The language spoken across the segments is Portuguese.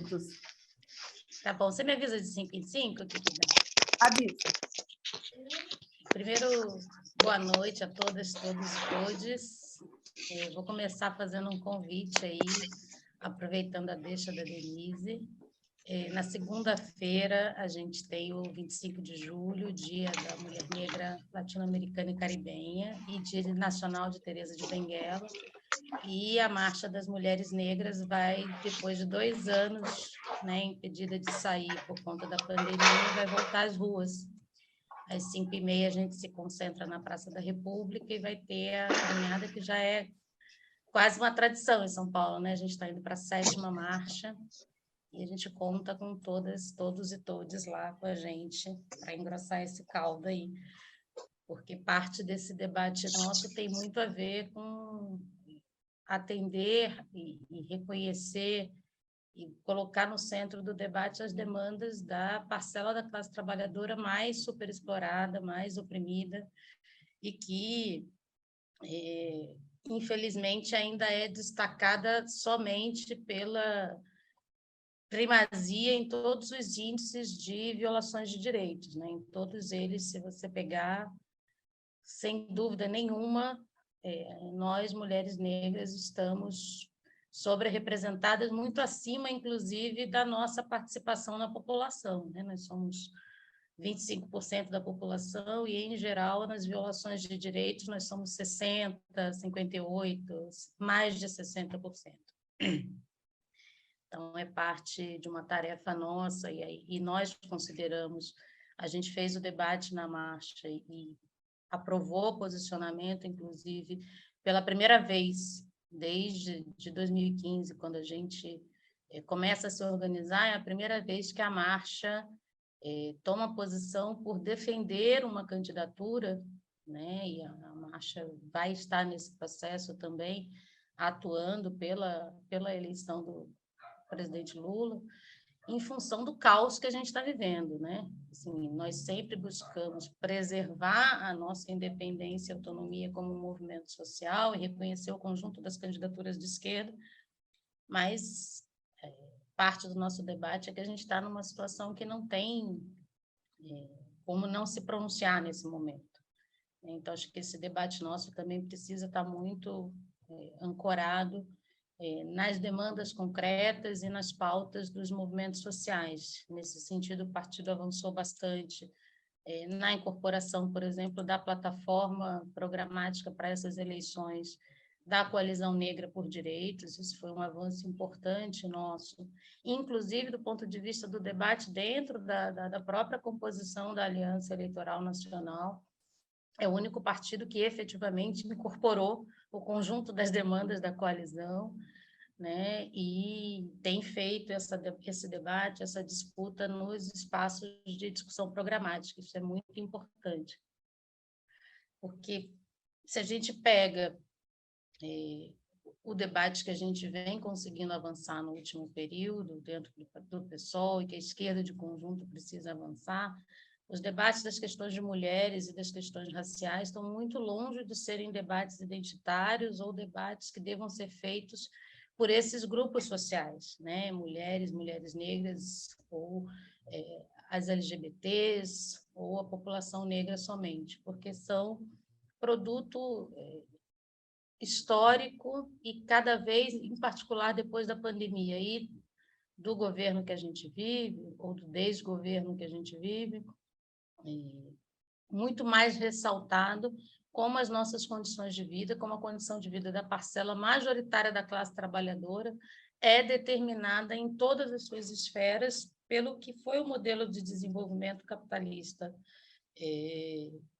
minutos. Tá bom, você me avisa de 5 em 5? Avisa. Primeiro, boa noite a todas, todos e todes. Vou começar fazendo um convite aí, aproveitando a deixa da Denise. Na segunda-feira, a gente tem o 25 de julho, Dia da Mulher Negra Latino-Americana e Caribenha, e Dia Nacional de Teresa de Benguela. E a Marcha das Mulheres Negras vai, depois de 2 anos, né, impedida de sair por conta da pandemia, vai voltar às ruas. Às 5h30 a gente se concentra na Praça da República e vai ter a caminhada que já é quase uma tradição em São Paulo, né? A gente está indo para a 7ª marcha e a gente conta com todas, todos e todes lá com a gente para engrossar esse caldo aí, porque parte desse debate nosso tem muito a ver com atender e reconhecer e colocar no centro do debate as demandas da parcela da classe trabalhadora mais superexplorada, mais oprimida, e que, infelizmente, ainda é destacada somente pela primazia em todos os índices de violações de direitos, né? Em todos eles, se você pegar, sem dúvida nenhuma, nós, mulheres negras, estamos sobre-representadas, muito acima, inclusive, da nossa participação na população, né? Nós somos 25% da população e, em geral, nas violações de direitos, nós somos 60%, 58%, mais de 60%. Então, é parte de uma tarefa nossa, e nós consideramos, a gente fez o debate na marcha e aprovou o posicionamento, inclusive, pela primeira vez desde 2015, quando a gente começa a se organizar, é a primeira vez que a marcha toma posição por defender uma candidatura, né? E a marcha vai estar nesse processo também, atuando pela eleição do presidente Lula, em função do caos que a gente está vivendo, né? Assim, nós sempre buscamos preservar a nossa independência e autonomia como movimento social e reconhecer o conjunto das candidaturas de esquerda, mas parte do nosso debate é que a gente está numa situação que não tem como não se pronunciar nesse momento. Então, acho que esse debate nosso também precisa estar muito ancorado nas demandas concretas e nas pautas dos movimentos sociais. Nesse sentido, o partido avançou bastante na incorporação, por exemplo, da plataforma programática para essas eleições da Coalizão Negra por Direitos. Isso foi um avanço importante nosso, inclusive do ponto de vista do debate dentro da própria composição da Aliança Eleitoral Nacional. É o único partido que efetivamente incorporou o conjunto das demandas da coalizão, né? E tem feito esse debate, essa disputa nos espaços de discussão programática. Isso é muito importante, porque se a gente pega o debate que a gente vem conseguindo avançar no último período, dentro do PSOL, e que a esquerda de conjunto precisa avançar, os debates das questões de mulheres e das questões raciais estão muito longe de serem debates identitários ou debates que devam ser feitos por esses grupos sociais, né? Mulheres negras, ou as LGBTs, ou a população negra somente, porque são produto histórico e cada vez, em particular depois da pandemia e do governo que a gente vive, ou do desgoverno que a gente vive, muito mais ressaltado como as nossas condições de vida, como a condição de vida da parcela majoritária da classe trabalhadora é determinada em todas as suas esferas pelo que foi o modelo de desenvolvimento capitalista,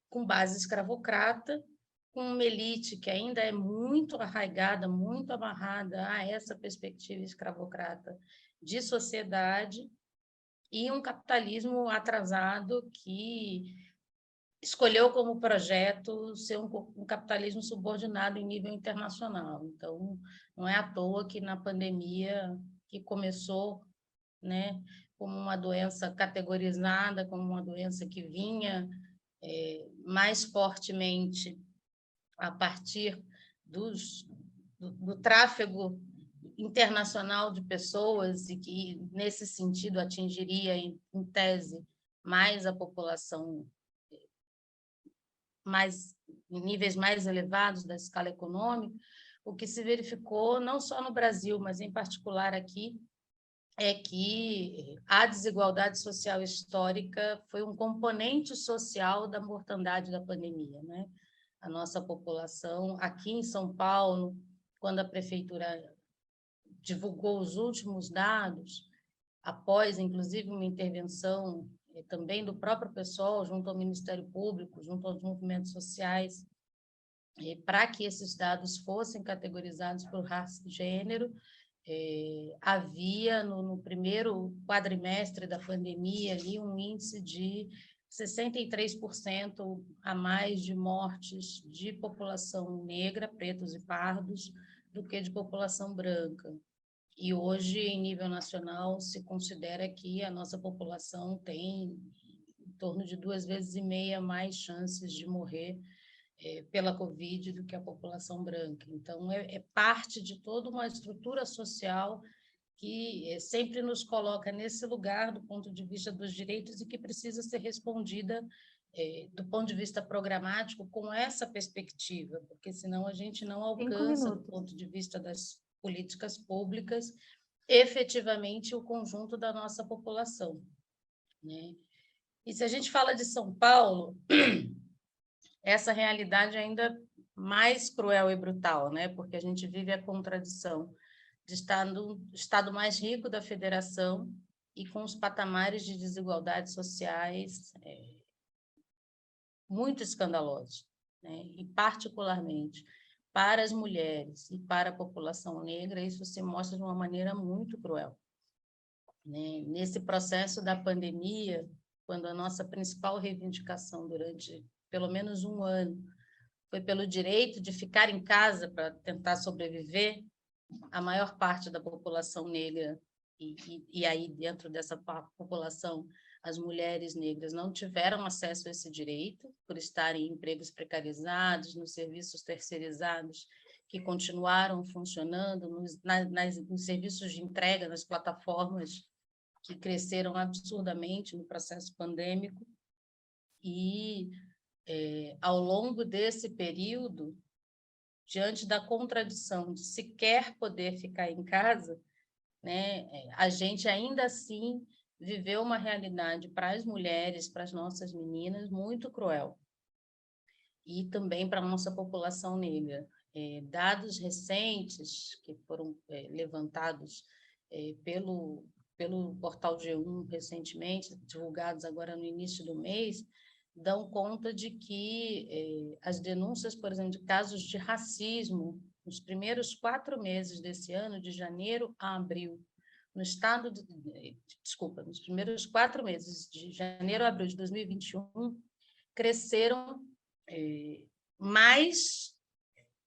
com base escravocrata, com uma elite que ainda é muito arraigada, muito amarrada a essa perspectiva escravocrata de sociedade, e um capitalismo atrasado que escolheu como projeto ser um capitalismo subordinado em nível internacional. Então, não é à toa que na pandemia, que começou, né, como uma doença categorizada, como uma doença que vinha mais fortemente a partir do tráfego internacional de pessoas e que, nesse sentido, atingiria, em tese, mais a população, mais em níveis mais elevados da escala econômica, o que se verificou, não só no Brasil, mas em particular aqui, é que a desigualdade social histórica foi um componente social da mortandade da pandemia, né? A nossa população, aqui em São Paulo, quando a prefeitura divulgou os últimos dados, após, inclusive, uma intervenção também do próprio pessoal, junto ao Ministério Público, junto aos movimentos sociais, para que esses dados fossem categorizados por raça e gênero. Havia, no primeiro quadrimestre da pandemia, ali, um índice de 63% a mais de mortes de população negra, pretos e pardos, do que de população branca. E hoje, em nível nacional, se considera que a nossa população tem em torno de 2,5 vezes mais chances de morrer pela Covid do que a população branca. Então, é parte de toda uma estrutura social que sempre nos coloca nesse lugar do ponto de vista dos direitos e que precisa ser respondida do ponto de vista programático com essa perspectiva, porque senão a gente não alcança, do ponto de vista das políticas públicas, efetivamente o conjunto da nossa população, né? E se a gente fala de São Paulo, essa realidade é ainda mais cruel e brutal, né? Porque a gente vive a contradição de estar no estado mais rico da federação e com os patamares de desigualdades sociais muito escandalosos, né? E particularmente para as mulheres e para a população negra, isso se mostra de uma maneira muito cruel, né? Nesse processo da pandemia, quando a nossa principal reivindicação durante pelo menos um ano foi pelo direito de ficar em casa para tentar sobreviver, a maior parte da população negra, e aí dentro dessa população, as mulheres negras não tiveram acesso a esse direito, por estarem em empregos precarizados, nos serviços terceirizados, que continuaram funcionando, nos serviços de entrega, nas plataformas que cresceram absurdamente no processo pandêmico. E, ao longo desse período, diante da contradição de sequer poder ficar em casa, né, a gente ainda assim viveu uma realidade para as mulheres, para as nossas meninas, muito cruel. E também para a nossa população negra. Dados recentes que foram levantados pelo portal G1 recentemente, divulgados agora no início do mês, dão conta de que as denúncias, por exemplo, de casos de racismo, nos primeiros 4 meses desse ano, de janeiro a abril, no estado nos primeiros 4 meses, de janeiro a abril de 2021, cresceram mais,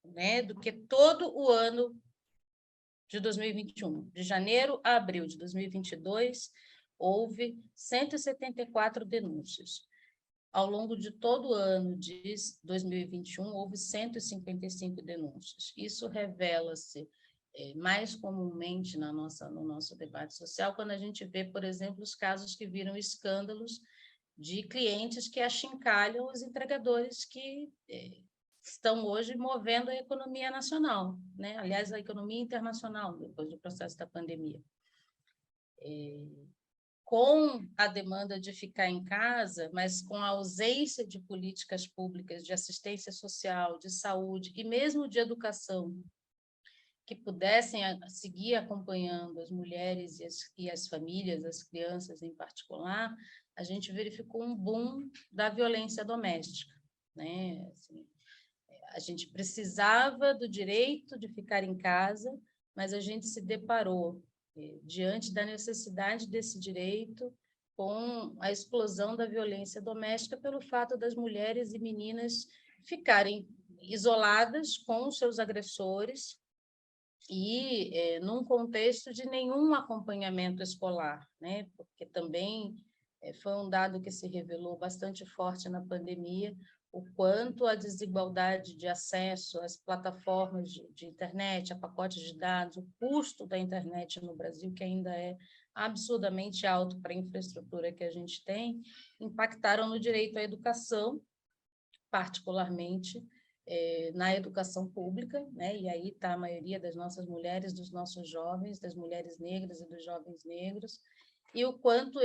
né, do que todo o ano de 2021. De janeiro a abril de 2022, houve 174 denúncias. Ao longo de todo o ano de 2021, houve 155 denúncias. Isso revela-se mais comumente no nosso debate social, quando a gente vê, por exemplo, os casos que viram escândalos de clientes que achincalham os entregadores que estão hoje movendo a economia nacional, né? Aliás, a economia internacional, depois do processo da pandemia. Com a demanda de ficar em casa, mas com a ausência de políticas públicas de assistência social, de saúde e mesmo de educação, que pudessem seguir acompanhando as mulheres e as famílias, as crianças em particular, a gente verificou um boom da violência doméstica, né? Assim, a gente precisava do direito de ficar em casa, mas a gente se deparou diante da necessidade desse direito com a explosão da violência doméstica pelo fato das mulheres e meninas ficarem isoladas com os seus agressores e num contexto de nenhum acompanhamento escolar, né? Porque também foi um dado que se revelou bastante forte na pandemia, o quanto a desigualdade de acesso às plataformas de internet, a pacotes de dados, o custo da internet no Brasil, que ainda é absurdamente alto para a infraestrutura que a gente tem, impactaram no direito à educação, particularmente na educação pública, né? E aí está a maioria das nossas mulheres, dos nossos jovens, das mulheres negras e dos jovens negros, e o quanto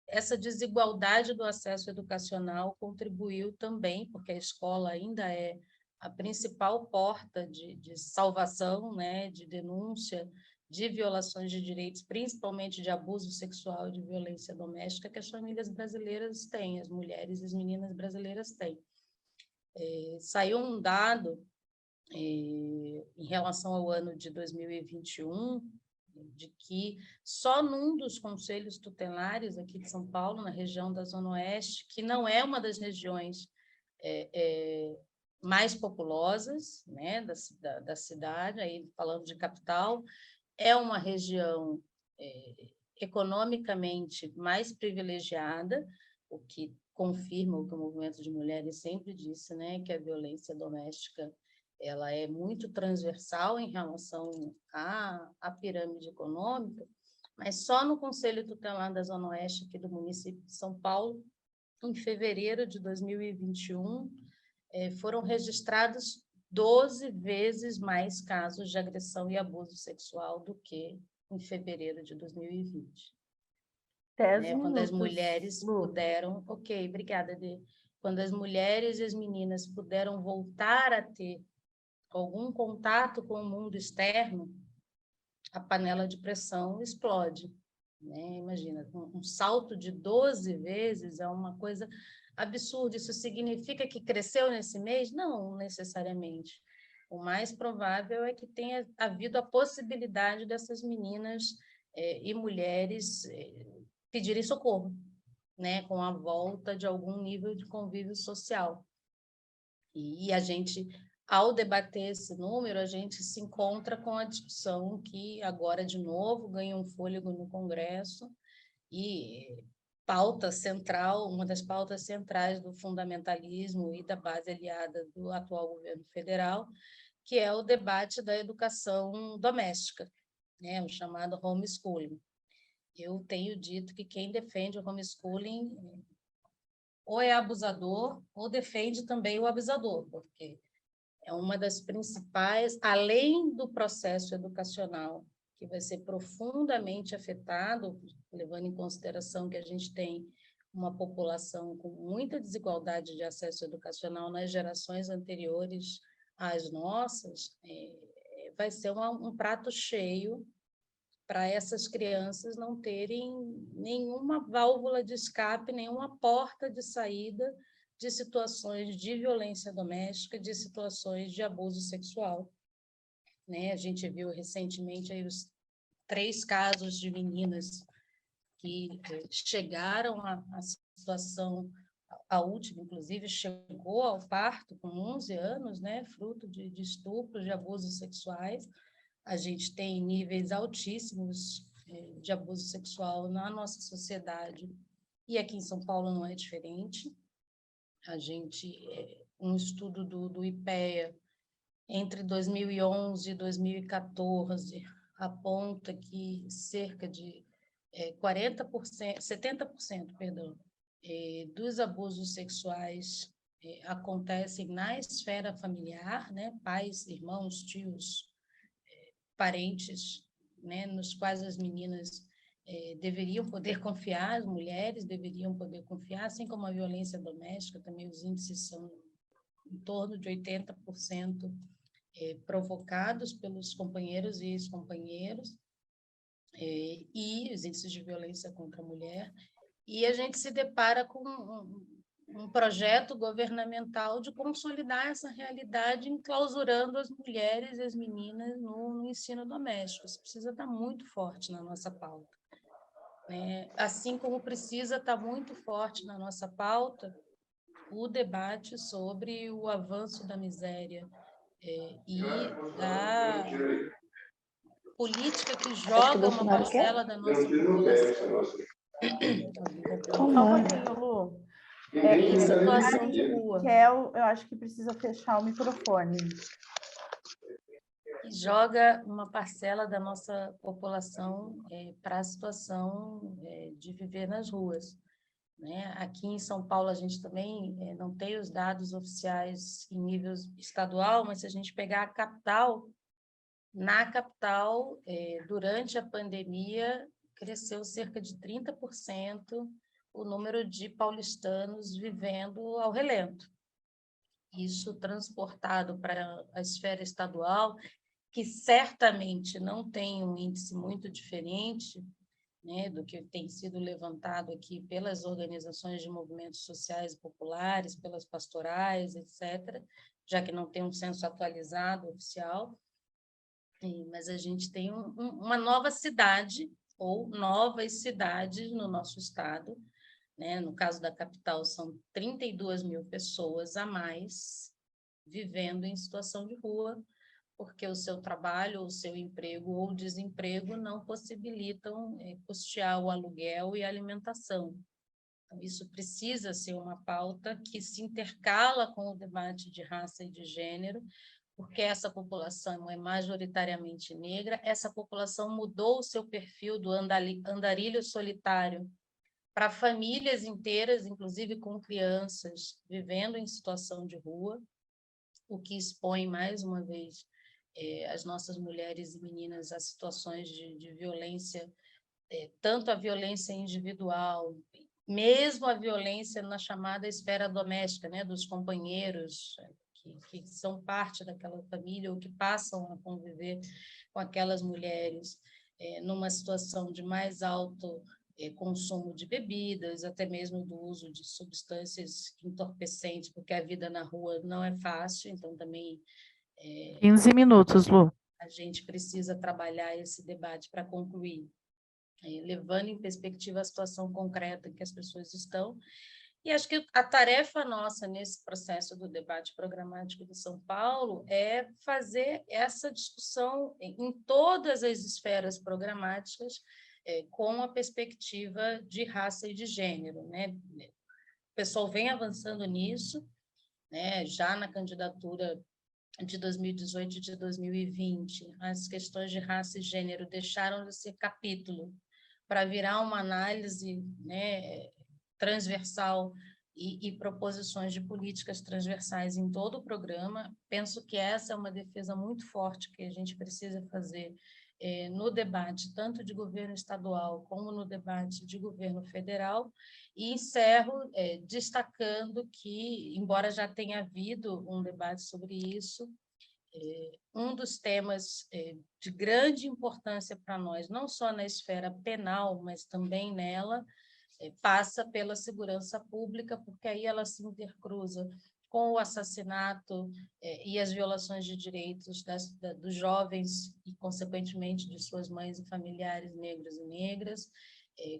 essa desigualdade do acesso educacional contribuiu também, porque a escola ainda é a principal porta de salvação, né? De denúncia de violações de direitos, principalmente de abuso sexual e de violência doméstica, que as famílias brasileiras têm, as mulheres e as meninas brasileiras têm. Saiu um dado em relação ao ano de 2021, de que só num dos conselhos tutelares aqui de São Paulo, na região da Zona Oeste, que não é uma das regiões mais populosas, né, da cidade, aí falando de capital, é uma região economicamente mais privilegiada, o que confirma o que o movimento de mulheres sempre disse, né, que a violência doméstica ela é muito transversal em relação à pirâmide econômica, mas só no Conselho Tutelar da Zona Oeste aqui do município de São Paulo, em fevereiro de 2021, foram registrados 12 vezes mais casos de agressão e abuso sexual do que em fevereiro de 2020. 10 né? Quando as minutos, mulheres Lu. puderam... Ok, obrigada, Dê. Quando as mulheres e as meninas puderam voltar a ter algum contato com o mundo externo, a panela de pressão explode. Né? Imagina, um salto de 12 vezes é uma coisa absurda. Isso significa que cresceu nesse mês? Não, necessariamente. O mais provável é que tenha havido a possibilidade dessas meninas e mulheres pedirem socorro, né? Com a volta de algum nível de convívio social. E a gente, ao debater esse número, a gente se encontra com a discussão que agora, de novo, ganha um fôlego no Congresso e pauta central, uma das pautas centrais do fundamentalismo e da base aliada do atual governo federal, que é o debate da educação doméstica, né, o chamado homeschooling. Eu tenho dito que quem defende o homeschooling ou é abusador ou defende também o abusador, porque é uma das principais, além do processo educacional, que vai ser profundamente afetado, levando em consideração que a gente tem uma população com muita desigualdade de acesso educacional nas gerações anteriores às nossas, vai ser um prato cheio para essas crianças não terem nenhuma válvula de escape, nenhuma porta de saída de situações de violência doméstica, de situações de abuso sexual. Né? A gente viu recentemente aí os 3 casos de meninas que chegaram à situação, a última, inclusive, chegou ao parto com 11 anos, né? Fruto de estupro, de abusos sexuais. A gente tem níveis altíssimos de abuso sexual na nossa sociedade, e aqui em São Paulo não é diferente. A gente, um estudo do IPEA, entre 2011 e 2014, aponta que cerca de 40%, 70%, perdão, dos abusos sexuais acontecem na esfera familiar, né? Pais, irmãos, tios, parentes, né? Nos quais as meninas deveriam poder confiar, as mulheres deveriam poder confiar, assim como a violência doméstica, também os índices são em torno de 80% provocados pelos companheiros e ex-companheiros, e os índices de violência contra a mulher, e a gente se depara com um projeto governamental de consolidar essa realidade, enclausurando as mulheres e as meninas no ensino doméstico. Isso precisa estar muito forte na nossa pauta. Assim como precisa estar muito forte na nossa pauta o debate sobre o avanço da miséria e da política que joga uma parcela da nossa população. Só um pouquinho, Lu. Em situação de rua. Eu acho que precisa fechar o microfone. E joga uma parcela da nossa população para a situação de viver nas ruas. Né? Aqui em São Paulo, a gente também não tem os dados oficiais em nível estadual, mas se a gente pegar a capital, na capital, durante a pandemia, cresceu cerca de 30% o número de paulistanos vivendo ao relento. Isso transportado para a esfera estadual, que certamente não tem um índice muito diferente, né, do que tem sido levantado aqui pelas organizações de movimentos sociais e populares, pelas pastorais, etc., já que não tem um censo atualizado oficial, mas a gente tem uma nova cidade, ou novas cidades no nosso estado, né? No caso da capital, são 32 mil pessoas a mais vivendo em situação de rua, porque o seu trabalho, o seu emprego ou desemprego não possibilitam custear o aluguel e a alimentação. Então, isso precisa ser uma pauta que se intercala com o debate de raça e de gênero, porque essa população é majoritariamente negra, essa população mudou o seu perfil do andarilho solitário para famílias inteiras, inclusive com crianças, vivendo em situação de rua, o que expõe, mais uma vez, as nossas mulheres e meninas a situações de violência, tanto a violência individual, mesmo a violência na chamada esfera doméstica, né, dos companheiros que são parte daquela família ou que passam a conviver com aquelas mulheres numa situação de mais alto consumo de bebidas, até mesmo do uso de substâncias entorpecentes, porque a vida na rua não é fácil, então também 15 minutos, Lu. A gente precisa trabalhar esse debate para concluir, levando em perspectiva a situação concreta em que as pessoas estão. E acho que a tarefa nossa nesse processo do debate programático de São Paulo é fazer essa discussão em todas as esferas programáticas com a perspectiva de raça e de gênero, né? O pessoal vem avançando nisso, né? Já na candidatura de 2018 e de 2020, as questões de raça e gênero deixaram de ser capítulo para virar uma análise, né, transversal e proposições de políticas transversais em todo o programa. Penso que essa é uma defesa muito forte que a gente precisa fazer no debate, tanto de governo estadual como no debate de governo federal, e encerro destacando que, embora já tenha havido um debate sobre isso, um dos temas de grande importância para nós, não só na esfera penal, mas também nela, passa pela segurança pública, porque aí ela se intercruza com o assassinato e as violações de direitos dos jovens e, consequentemente, de suas mães e familiares negros e negras,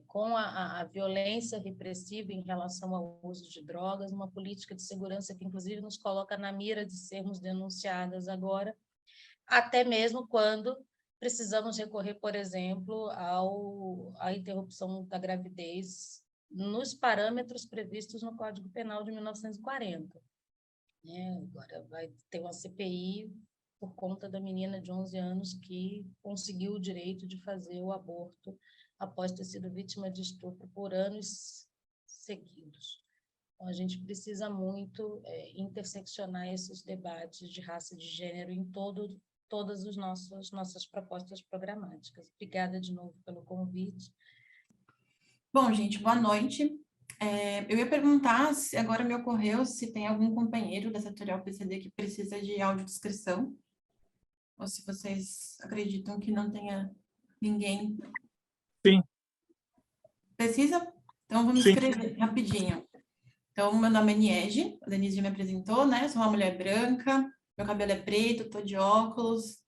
com a violência repressiva em relação ao uso de drogas, uma política de segurança que, inclusive, nos coloca na mira de sermos denunciadas agora, até mesmo quando precisamos recorrer, por exemplo, à interrupção da gravidez nos parâmetros previstos no Código Penal de 1940. Agora vai ter uma CPI por conta da menina de 11 anos que conseguiu o direito de fazer o aborto após ter sido vítima de estupro por anos seguidos. Então, a gente precisa muito interseccionar esses debates de raça e de gênero em todas as nossas propostas programáticas. Obrigada de novo pelo convite. Bom, gente, boa noite. Eu ia perguntar, se agora me ocorreu, se tem algum companheiro da Setorial PCD que precisa de audiodescrição, ou se vocês acreditam que não tenha ninguém. Sim. Precisa? Então, vamos escrever rapidinho. Então, meu nome é Niege, a Denise já me apresentou, né? Sou uma mulher branca, meu cabelo é preto, estou de óculos,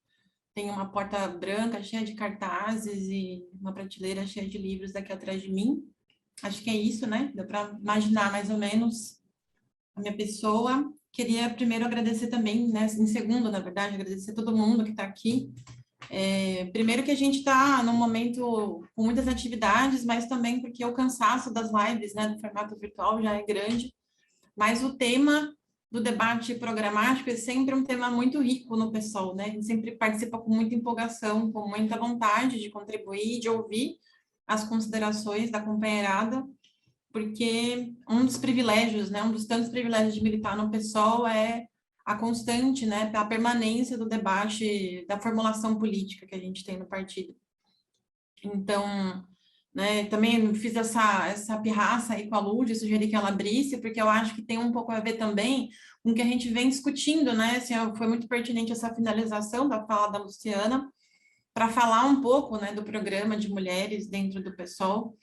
tenho uma porta branca cheia de cartazes e uma prateleira cheia de livros aqui atrás de mim. Acho que é isso, né? Dá para imaginar mais ou menos a minha pessoa. Queria primeiro agradecer também, né? Em segundo, na verdade, agradecer a todo mundo que está aqui Primeiro que a gente está num momento com muitas atividades, mas também porque o cansaço das lives, né, do formato virtual já é grande, mas o tema do debate programático é sempre um tema muito rico no PSOL, né? A gente sempre participa com muita empolgação, com muita vontade de contribuir, de ouvir as considerações da companheirada, porque um dos privilégios, né, um dos tantos privilégios de militar no PSOL é a constante, né, a permanência do debate, da formulação política que a gente tem no partido. Então, né, também fiz essa pirraça aí com a Lud, sugeri que ela abrisse, porque eu acho que tem um pouco a ver também com o que a gente vem discutindo, né, assim, foi muito pertinente essa finalização da fala da Luciana, para falar um pouco, né, do programa de mulheres dentro do PSOL,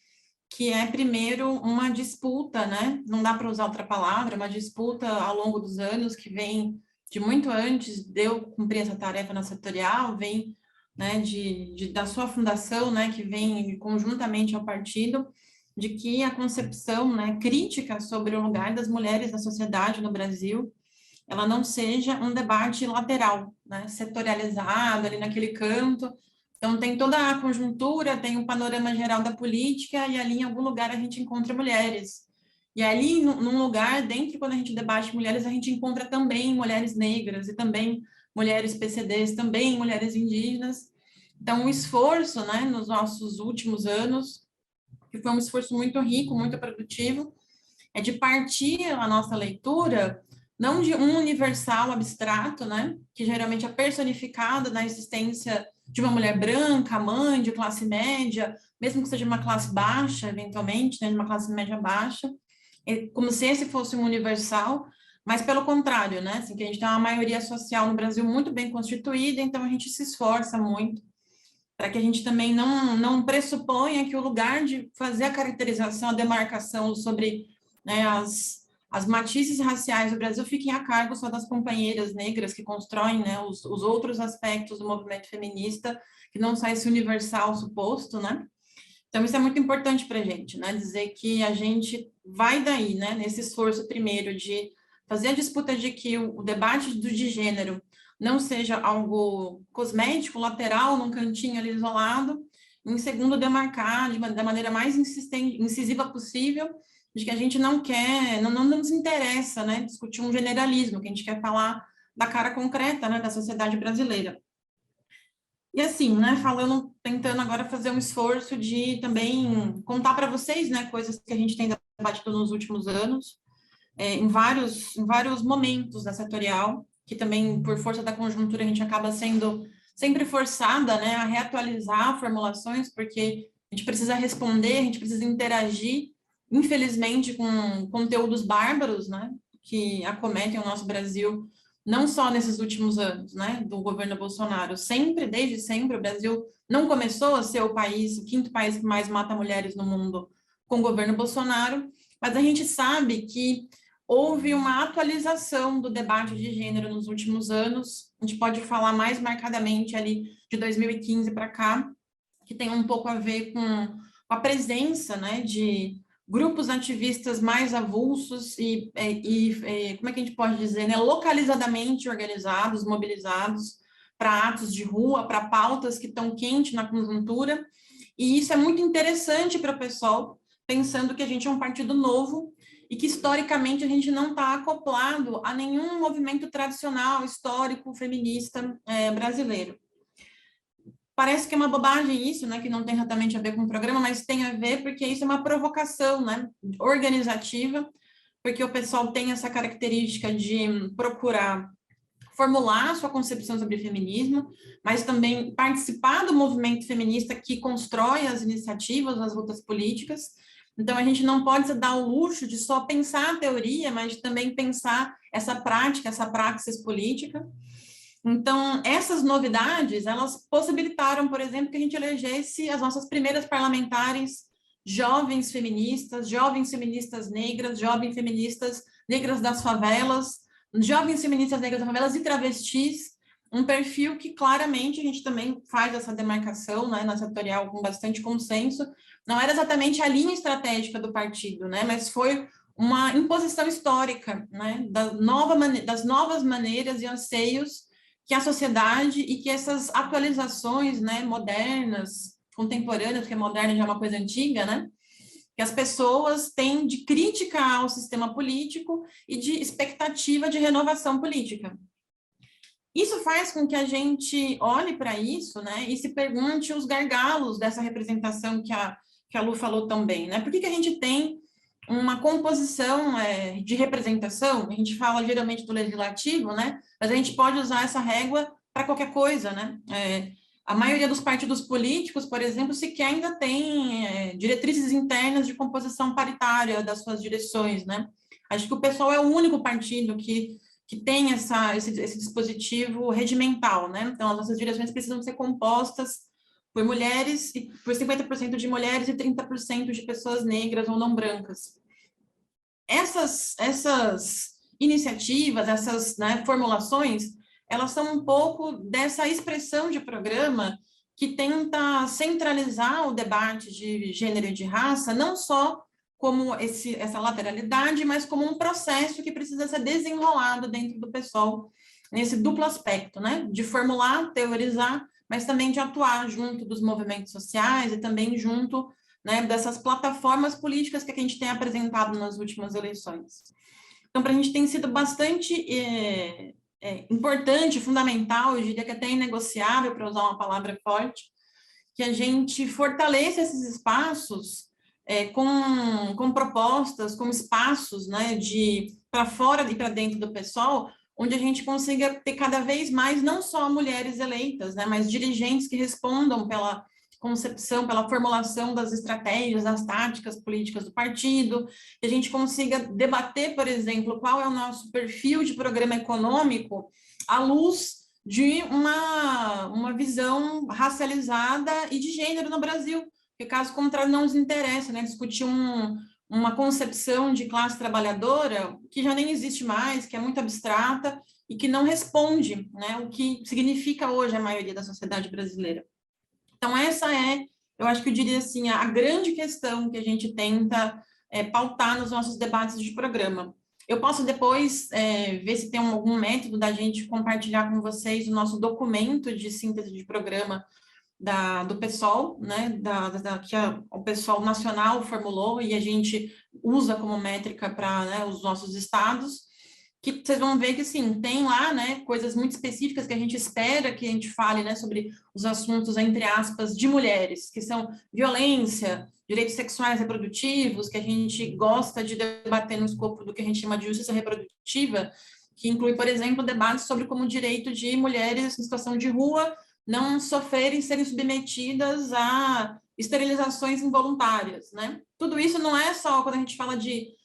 que é, primeiro, uma disputa, né, não dá para usar outra palavra, uma disputa ao longo dos anos, que vem de muito antes de eu cumprir essa tarefa na setorial, vem, né, da sua fundação, né, que vem conjuntamente ao partido, de que a concepção, né, crítica sobre o lugar das mulheres na sociedade no Brasil, ela não seja um debate lateral, né, setorializado ali naquele canto. Então, tem toda a conjuntura, tem um panorama geral da política, e ali em algum lugar a gente encontra mulheres. E ali, num lugar, dentro, quando a gente debate mulheres, a gente encontra também mulheres negras, e também mulheres PCDs, também mulheres indígenas. Então, o esforço, né, nos nossos últimos anos, que foi um esforço muito rico, muito produtivo, é de partir a nossa leitura não de um universal abstrato, né, que geralmente é personificado na existência de uma mulher branca, mãe, de classe média, mesmo que seja uma classe baixa, eventualmente, né, de uma classe média baixa, como se esse fosse um universal, mas pelo contrário, né, assim, que a gente tem uma maioria social no Brasil muito bem constituída, então a gente se esforça muito para que a gente também não pressuponha que o lugar de fazer a caracterização, a demarcação sobre, né, as matizes raciais do Brasil fiquem a cargo só das companheiras negras que constroem, né, os outros aspectos do movimento feminista, que não só esse universal suposto, né? Então, isso é muito importante para a gente, né? Dizer que a gente vai daí, né? Nesse esforço, primeiro, de fazer a disputa de que o debate de gênero não seja algo cosmético, lateral, num cantinho ali isolado. Em segundo, demarcar da maneira mais incisiva possível, de que a gente não quer, não nos interessa, né? Discutir um generalismo, que a gente quer falar da cara concreta, né? Da sociedade brasileira. E assim, né, tentando agora fazer um esforço de também contar para vocês, né, coisas que a gente tem debatido nos últimos anos, em vários momentos da setorial, que também, por força da conjuntura, a gente acaba sendo sempre forçada, né, a reatualizar formulações, porque a gente precisa responder, a gente precisa interagir, infelizmente, com conteúdos bárbaros, né, que acometem o nosso Brasil, não só nesses últimos anos, né, do governo Bolsonaro, desde sempre, o Brasil não começou a ser o quinto país que mais mata mulheres no mundo com o governo Bolsonaro, mas a gente sabe que houve uma atualização do debate de gênero nos últimos anos, a gente pode falar mais marcadamente ali de 2015 para cá, que tem um pouco a ver com a presença, né, de grupos ativistas mais avulsos e como é que a gente pode dizer, né, localizadamente organizados, mobilizados para atos de rua, para pautas que estão quentes na conjuntura, e isso é muito interessante para o pessoal, pensando que a gente é um partido novo e que, historicamente, a gente não está acoplado a nenhum movimento tradicional, histórico, feminista brasileiro. Parece que é uma bobagem isso, né, que não tem exatamente a ver com o programa, mas tem a ver porque isso é uma provocação, né, organizativa, porque o pessoal tem essa característica de procurar formular a sua concepção sobre feminismo, mas também participar do movimento feminista que constrói as iniciativas, as lutas políticas. Então, a gente não pode se dar o luxo de só pensar a teoria, mas também pensar essa prática, essa praxis política. Então, essas novidades, elas possibilitaram, por exemplo, que a gente elegesse as nossas primeiras parlamentares jovens feministas negras, jovens feministas negras das favelas, jovens feministas negras das favelas e travestis, um perfil que claramente a gente também faz essa demarcação, né, na setorial com bastante consenso, não era exatamente a linha estratégica do partido, né, mas foi uma imposição histórica, né, das novas maneiras e anseios que a sociedade e que essas atualizações, né, modernas, contemporâneas, porque moderna já é uma coisa antiga, né, que as pessoas têm de crítica ao sistema político e de expectativa de renovação política. Isso faz com que a gente olhe para isso, né, e se pergunte os gargalos dessa representação que a Lu falou também, né? Por que a gente tem uma composição de representação? A gente fala geralmente do legislativo, né? Mas a gente pode usar essa régua para qualquer coisa, né? A maioria dos partidos políticos, por exemplo, sequer ainda tem diretrizes internas de composição paritária das suas direções, né? Acho que o PSOL é o único partido que tem esse dispositivo regimental, né? Então, as nossas direções precisam ser compostas por mulheres, por 50% de mulheres e 30% de pessoas negras ou não brancas. Essas iniciativas, essas, né, formulações, elas são um pouco dessa expressão de programa que tenta centralizar o debate de gênero e de raça, não só como essa lateralidade, mas como um processo que precisa ser desenrolado dentro do PSOL, nesse duplo aspecto, né? De formular, teorizar, mas também de atuar junto dos movimentos sociais e também junto, né, dessas plataformas políticas que a gente tem apresentado nas últimas eleições. Então, para a gente tem sido bastante importante, fundamental, eu diria que até inegociável, para usar uma palavra forte, que a gente fortaleça esses espaços com propostas, com espaços, né, para fora e para dentro do PSOL, onde a gente consiga ter cada vez mais, não só mulheres eleitas, né, mas dirigentes que respondam pela concepção, pela formulação das estratégias, das táticas políticas do partido, que a gente consiga debater, por exemplo, qual é o nosso perfil de programa econômico à luz de uma visão racializada e de gênero no Brasil, porque caso contrário não nos interessa, né, discutir uma concepção de classe trabalhadora que já nem existe mais, que é muito abstrata e que não responde, né, o que significa hoje a maioria da sociedade brasileira. Então, essa eu acho que eu diria assim, a grande questão que a gente tenta pautar nos nossos debates de programa. Eu posso depois ver se tem algum método da gente compartilhar com vocês o nosso documento de síntese de programa do PSOL, né, que o PSOL nacional formulou e a gente usa como métrica para, né, os nossos estados, que vocês vão ver que, sim, tem lá, né, coisas muito específicas que a gente espera que a gente fale, né, sobre os assuntos, entre aspas, de mulheres, que são violência, direitos sexuais reprodutivos, que a gente gosta de debater no escopo do que a gente chama de justiça reprodutiva, que inclui, por exemplo, debates sobre como o direito de mulheres em situação de rua não sofrerem, serem submetidas a esterilizações involuntárias, né? Tudo isso não é só quando a gente fala de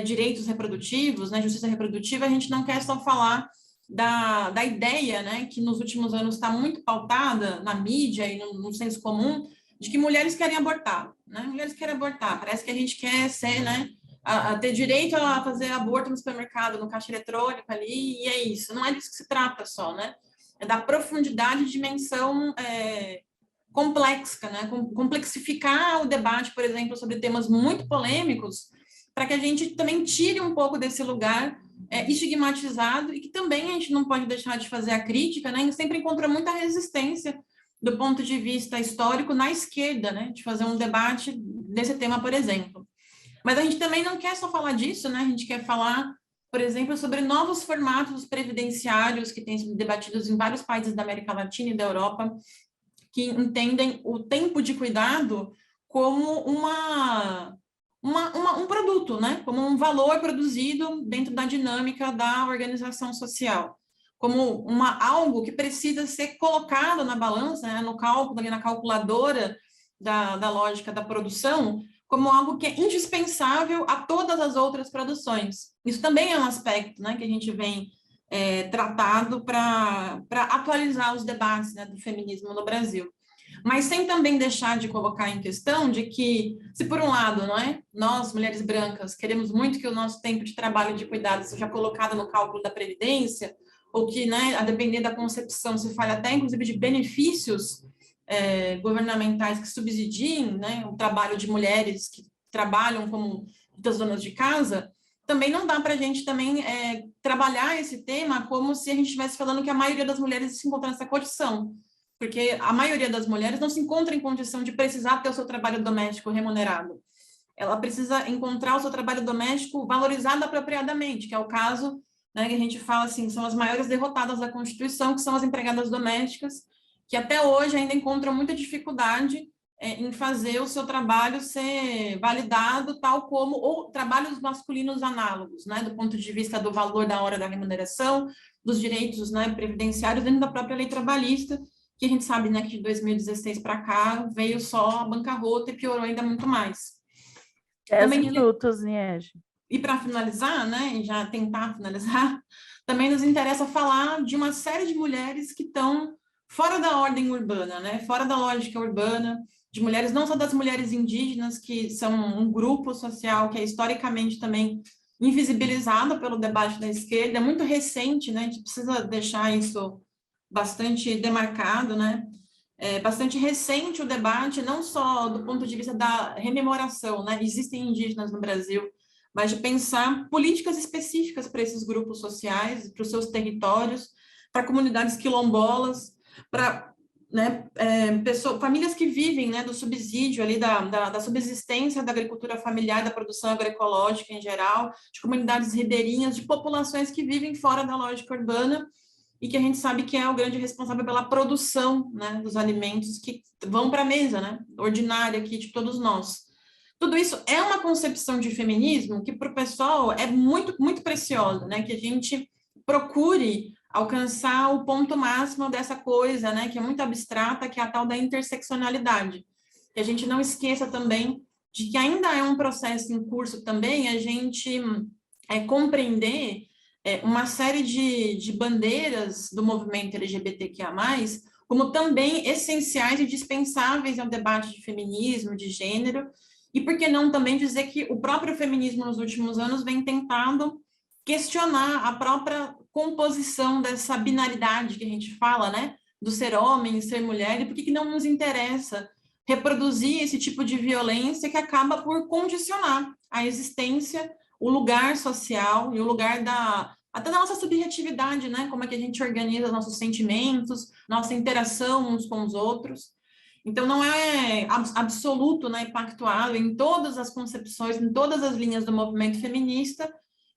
direitos reprodutivos, né, justiça reprodutiva, a gente não quer só falar da ideia, né, que nos últimos anos está muito pautada na mídia e no senso comum, de que mulheres querem abortar, né? Mulheres querem abortar, parece que a gente quer ser, né, a ter direito a fazer aborto no supermercado, no caixa eletrônico ali, e é isso. Não é disso que se trata só, né? É da profundidade de dimensão complexa, né? Complexificar o debate, por exemplo, sobre temas muito polêmicos, para que a gente também tire um pouco desse lugar estigmatizado e que também a gente não pode deixar de fazer a crítica, né? A gente sempre encontra muita resistência do ponto de vista histórico na esquerda, né? De fazer um debate desse tema, por exemplo. Mas a gente também não quer só falar disso, né? A gente quer falar, por exemplo, sobre novos formatos previdenciários que têm sido debatidos em vários países da América Latina e da Europa, que entendem o tempo de cuidado como um produto, né? Como um valor produzido dentro da dinâmica da organização social, como algo que precisa ser colocado na balança, né? No cálculo, ali na calculadora da lógica da produção, como algo que é indispensável a todas as outras produções. Isso também é um aspecto, né, que a gente vem tratado para atualizar os debates, né, do feminismo no Brasil. Mas sem também deixar de colocar em questão de que, se por um lado, não é, nós, mulheres brancas, queremos muito que o nosso tempo de trabalho e de cuidado seja colocado no cálculo da Previdência, ou que, né, a depender da concepção, se fale até, inclusive, de benefícios governamentais que subsidiem, né, o trabalho de mulheres que trabalham como das donas de casa, também não dá para a gente também trabalhar esse tema como se a gente estivesse falando que a maioria das mulheres se encontra nessa condição, porque a maioria das mulheres não se encontra em condição de precisar ter o seu trabalho doméstico remunerado. Ela precisa encontrar o seu trabalho doméstico valorizado apropriadamente, que é o caso, né, que a gente fala assim, são as maiores derrotadas da Constituição, que são as empregadas domésticas, que até hoje ainda encontram muita dificuldade em fazer o seu trabalho ser validado, tal como ou trabalhos masculinos análogos, né, do ponto de vista do valor da hora da remuneração, dos direitos, né, previdenciários dentro da própria lei trabalhista, que a gente sabe, né, que de 2016 para cá veio só a bancarrota e piorou ainda muito mais. 10 minutos, Niege. E para finalizar, né, e já tentar finalizar, também nos interessa falar de uma série de mulheres que estão fora da ordem urbana, né, fora da lógica urbana, de mulheres, não só das mulheres indígenas, que são um grupo social que é historicamente também invisibilizado pelo debate da esquerda, é muito recente, né, a gente precisa deixar isso bastante demarcado, né, é bastante recente o debate, não só do ponto de vista da rememoração, né, existem indígenas no Brasil, mas de pensar políticas específicas para esses grupos sociais, para os seus territórios, para comunidades quilombolas, para, né, famílias que vivem, né, do subsídio ali, da subsistência da agricultura familiar, da produção agroecológica em geral, de comunidades ribeirinhas, de populações que vivem fora da lógica urbana, e que a gente sabe que é o grande responsável pela produção, né, dos alimentos que vão para a mesa, né, ordinária aqui de todos nós. Tudo isso é uma concepção de feminismo que, para o pessoal, é muito, muito preciosa, né, que a gente procure alcançar o ponto máximo dessa coisa, né, que é muito abstrata, que é a tal da interseccionalidade. Que a gente não esqueça também de que ainda é um processo em curso também a gente compreender uma série de bandeiras do movimento LGBTQIA+, como também essenciais e dispensáveis ao debate de feminismo, de gênero, e por que não também dizer que o próprio feminismo nos últimos anos vem tentando questionar a própria composição dessa binaridade que a gente fala, né, do ser homem, ser mulher, e por que não nos interessa reproduzir esse tipo de violência que acaba por condicionar a existência, o lugar social e o lugar até da nossa subjetividade, né? Como é que a gente organiza nossos sentimentos, nossa interação uns com os outros. Então, não é absoluto, né, pactuado em todas as concepções, em todas as linhas do movimento feminista,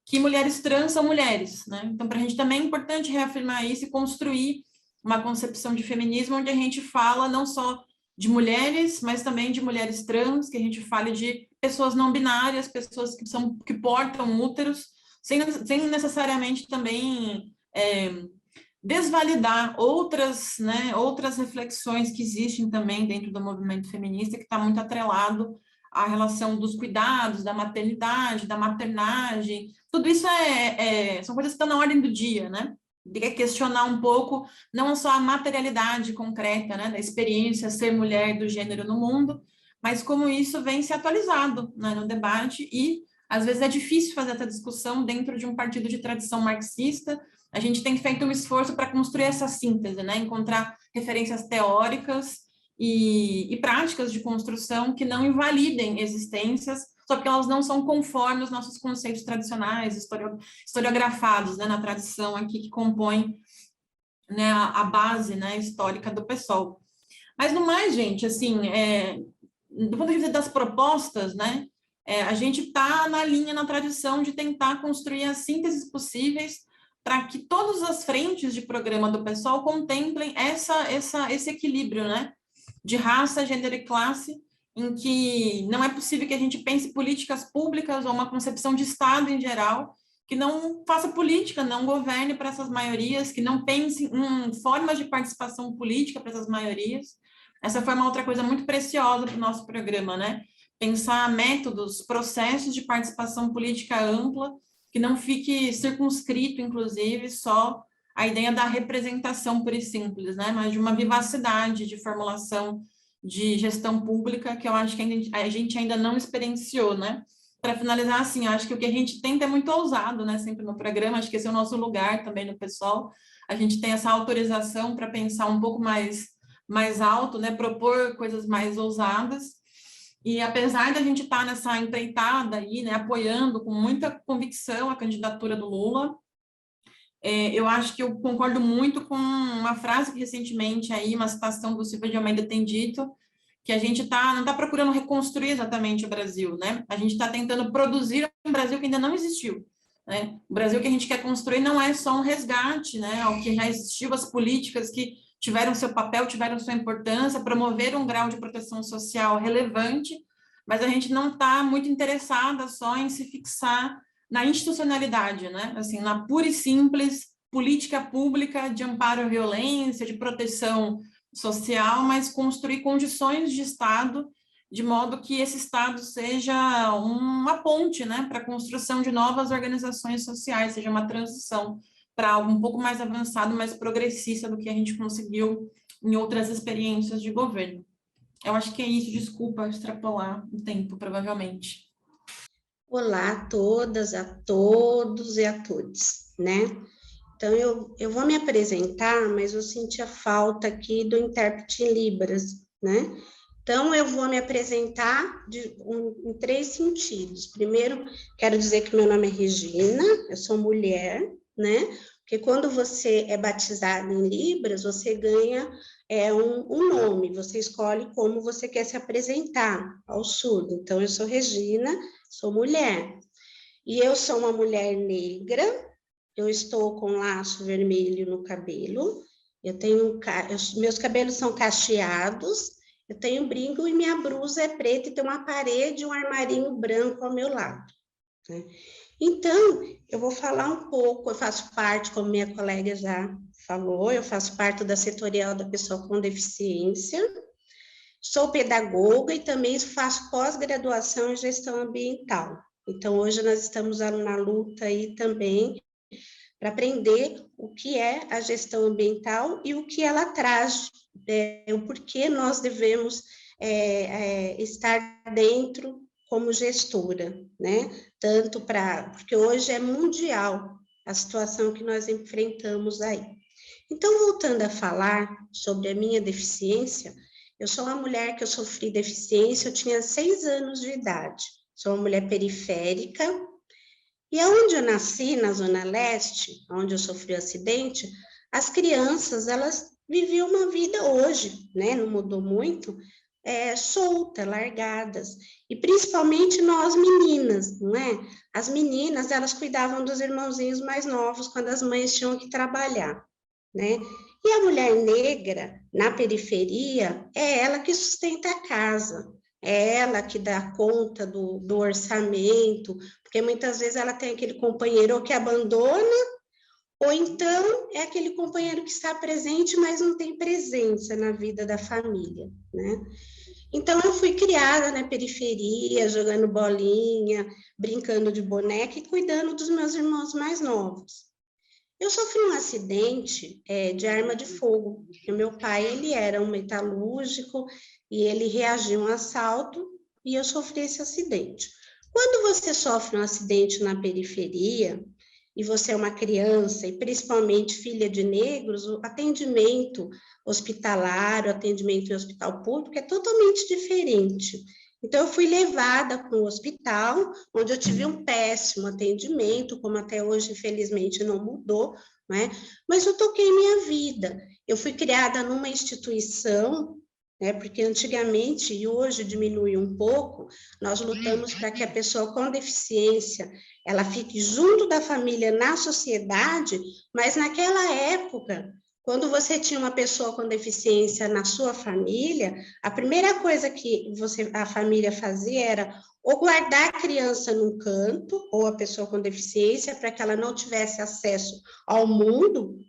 que mulheres trans são mulheres, né? Então, para a gente também é importante reafirmar isso e construir uma concepção de feminismo onde a gente fala não só de mulheres, mas também de mulheres trans, que a gente fale de pessoas não binárias, pessoas que portam úteros, sem necessariamente também desvalidar outras reflexões que existem também dentro do movimento feminista, que está muito atrelado à relação dos cuidados, da maternidade, da maternagem. Tudo isso são coisas que estão na ordem do dia, né? De questionar um pouco, não só a materialidade concreta, né, da experiência ser mulher do gênero no mundo, mas como isso vem se atualizado, né, no debate, e às vezes é difícil fazer essa discussão dentro de um partido de tradição marxista. A gente tem feito um esforço para construir essa síntese, né, encontrar referências teóricas e práticas de construção que não invalidem existências, só porque elas não são conformes aos nossos conceitos tradicionais, historiografados, né, na tradição aqui que compõe, né, a base, né, histórica do PSOL. Mas, no mais, gente, assim, do ponto de vista das propostas, né, a gente está na linha, na tradição de tentar construir as sínteses possíveis para que todas as frentes de programa do PSOL contemplem esse equilíbrio, né, de raça, gênero e classe, em que não é possível que a gente pense políticas públicas ou uma concepção de Estado em geral que não faça política, não governe para essas maiorias, que não pense em formas de participação política para essas maiorias. Essa foi uma outra coisa muito preciosa para o nosso programa, né? Pensar métodos, processos de participação política ampla, que não fique circunscrito, inclusive, só a ideia da representação pura e simples, né? Mas de uma vivacidade de formulação de gestão pública que eu acho que a gente ainda não experienciou, né? Para finalizar, assim, acho que o que a gente tenta é muito ousado, né? Sempre no programa, acho que esse é o nosso lugar também no PSOL. A gente tem essa autorização para pensar um pouco mais alto, né? Propor coisas mais ousadas. E apesar da gente estar nessa empreitada aí, né, apoiando com muita convicção a candidatura do Lula, eu acho que eu concordo muito com uma frase que recentemente aí, uma citação do Silva de Almeida tem dito, que a gente não está procurando reconstruir exatamente o Brasil, né? A gente está tentando produzir um Brasil que ainda não existiu, né? O Brasil que a gente quer construir não é só um resgate, né, ao que já existiu, as políticas que tiveram seu papel, tiveram sua importância, promover um grau de proteção social relevante, mas a gente não está muito interessada só em se fixar na institucionalidade, né? Assim, na pura e simples política pública de amparo à violência, de proteção social, mas construir condições de Estado de modo que esse Estado seja uma ponte, né, para a construção de novas organizações sociais, seja uma transição para algo um pouco mais avançado, mais progressista do que a gente conseguiu em outras experiências de governo. Eu acho que é isso, desculpa extrapolar o tempo, provavelmente. Olá a todas, a todos e a todos, né? Então, eu vou me apresentar, mas eu senti a falta aqui do intérprete em Libras, né? Então, eu vou me apresentar em 3 sentidos. Primeiro, quero dizer que meu nome é Regina, eu sou mulher, né? Porque quando você é batizado em Libras, você ganha um nome, você escolhe como você quer se apresentar ao surdo. Então, eu sou Regina, sou mulher. E eu sou uma mulher negra, eu estou com laço vermelho no cabelo, meus cabelos são cacheados, eu tenho brinco e minha blusa é preta e tem uma parede, um armarinho branco ao meu lado, né? Então, eu vou falar um pouco, eu faço parte, como minha colega já falou, eu faço parte da setorial da pessoa com deficiência, sou pedagoga e também faço pós-graduação em gestão ambiental. Então, hoje nós estamos na luta aí também para aprender o que é a gestão ambiental e o que ela traz, o porquê nós devemos estar dentro como gestora, né? Porque hoje é mundial a situação que nós enfrentamos aí. Então, voltando a falar sobre a minha deficiência, eu sou uma mulher que eu sofri deficiência, eu tinha 6 anos de idade, sou uma mulher periférica, e aonde eu nasci, na Zona Leste, onde eu sofri o acidente, as crianças, elas viviam uma vida hoje, né, não mudou muito, solta, largadas, e principalmente nós meninas, não é? As meninas, elas cuidavam dos irmãozinhos mais novos quando as mães tinham que trabalhar, né? E a mulher negra, na periferia, é ela que sustenta a casa, é ela que dá conta do orçamento, porque muitas vezes ela tem aquele companheiro ou que abandona, ou então é aquele companheiro que está presente, mas não tem presença na vida da família, né? Então, eu fui criada na periferia, jogando bolinha, brincando de boneca e cuidando dos meus irmãos mais novos. Eu sofri um acidente de arma de fogo, porque meu pai, ele era um metalúrgico e ele reagiu a um assalto e eu sofri esse acidente. Quando você sofre um acidente na periferia e você é uma criança e principalmente filha de negros, o atendimento hospitalar, o atendimento em hospital público é totalmente diferente. Então, eu fui levada para um hospital, onde eu tive um péssimo atendimento, como até hoje, infelizmente, não mudou, né? Mas eu toquei minha vida. Eu fui criada numa instituição, né? Porque antigamente, e hoje diminuiu um pouco, nós lutamos para que a pessoa com deficiência, ela fique junto da família na sociedade, mas naquela época, quando você tinha uma pessoa com deficiência na sua família, a primeira coisa que a família fazia era ou guardar a criança num canto, ou a pessoa com deficiência, para que ela não tivesse acesso ao mundo.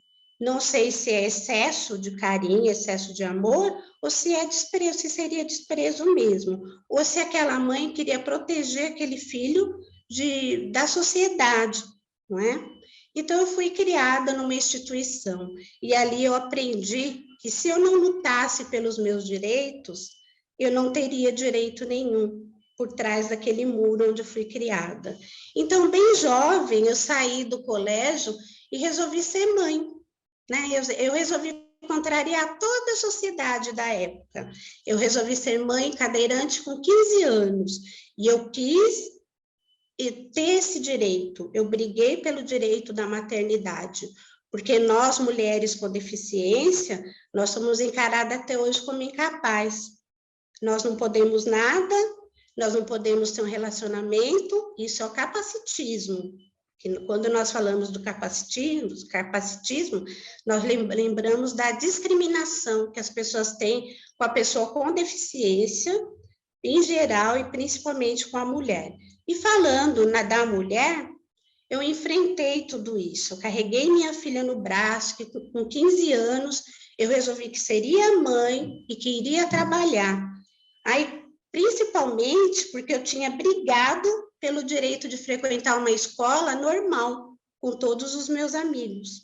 Não sei se é excesso de carinho, excesso de amor, ou se é desprezo, se seria desprezo mesmo. Ou se aquela mãe queria proteger aquele filho da sociedade, não é? Então, eu fui criada numa instituição e ali eu aprendi que se eu não lutasse pelos meus direitos, eu não teria direito nenhum por trás daquele muro onde eu fui criada. Então, bem jovem, eu saí do colégio e resolvi ser mãe, né? Eu resolvi contrariar toda a sociedade da época. Eu resolvi ser mãe cadeirante com 15 anos, e eu quis ter esse direito. Eu briguei pelo direito da maternidade, porque nós, mulheres com deficiência, nós somos encaradas até hoje como incapazes. Nós não podemos nada, nós não podemos ter um relacionamento, isso é o capacitismo. Quando nós falamos do capacitismo, nós lembramos da discriminação que as pessoas têm com a pessoa com deficiência, em geral, e principalmente com a mulher. E falando da mulher, eu enfrentei tudo isso. Eu carreguei minha filha no braço, que com 15 anos, eu resolvi que seria mãe e que iria trabalhar. Aí, principalmente porque eu tinha brigado pelo direito de frequentar uma escola normal, com todos os meus amigos.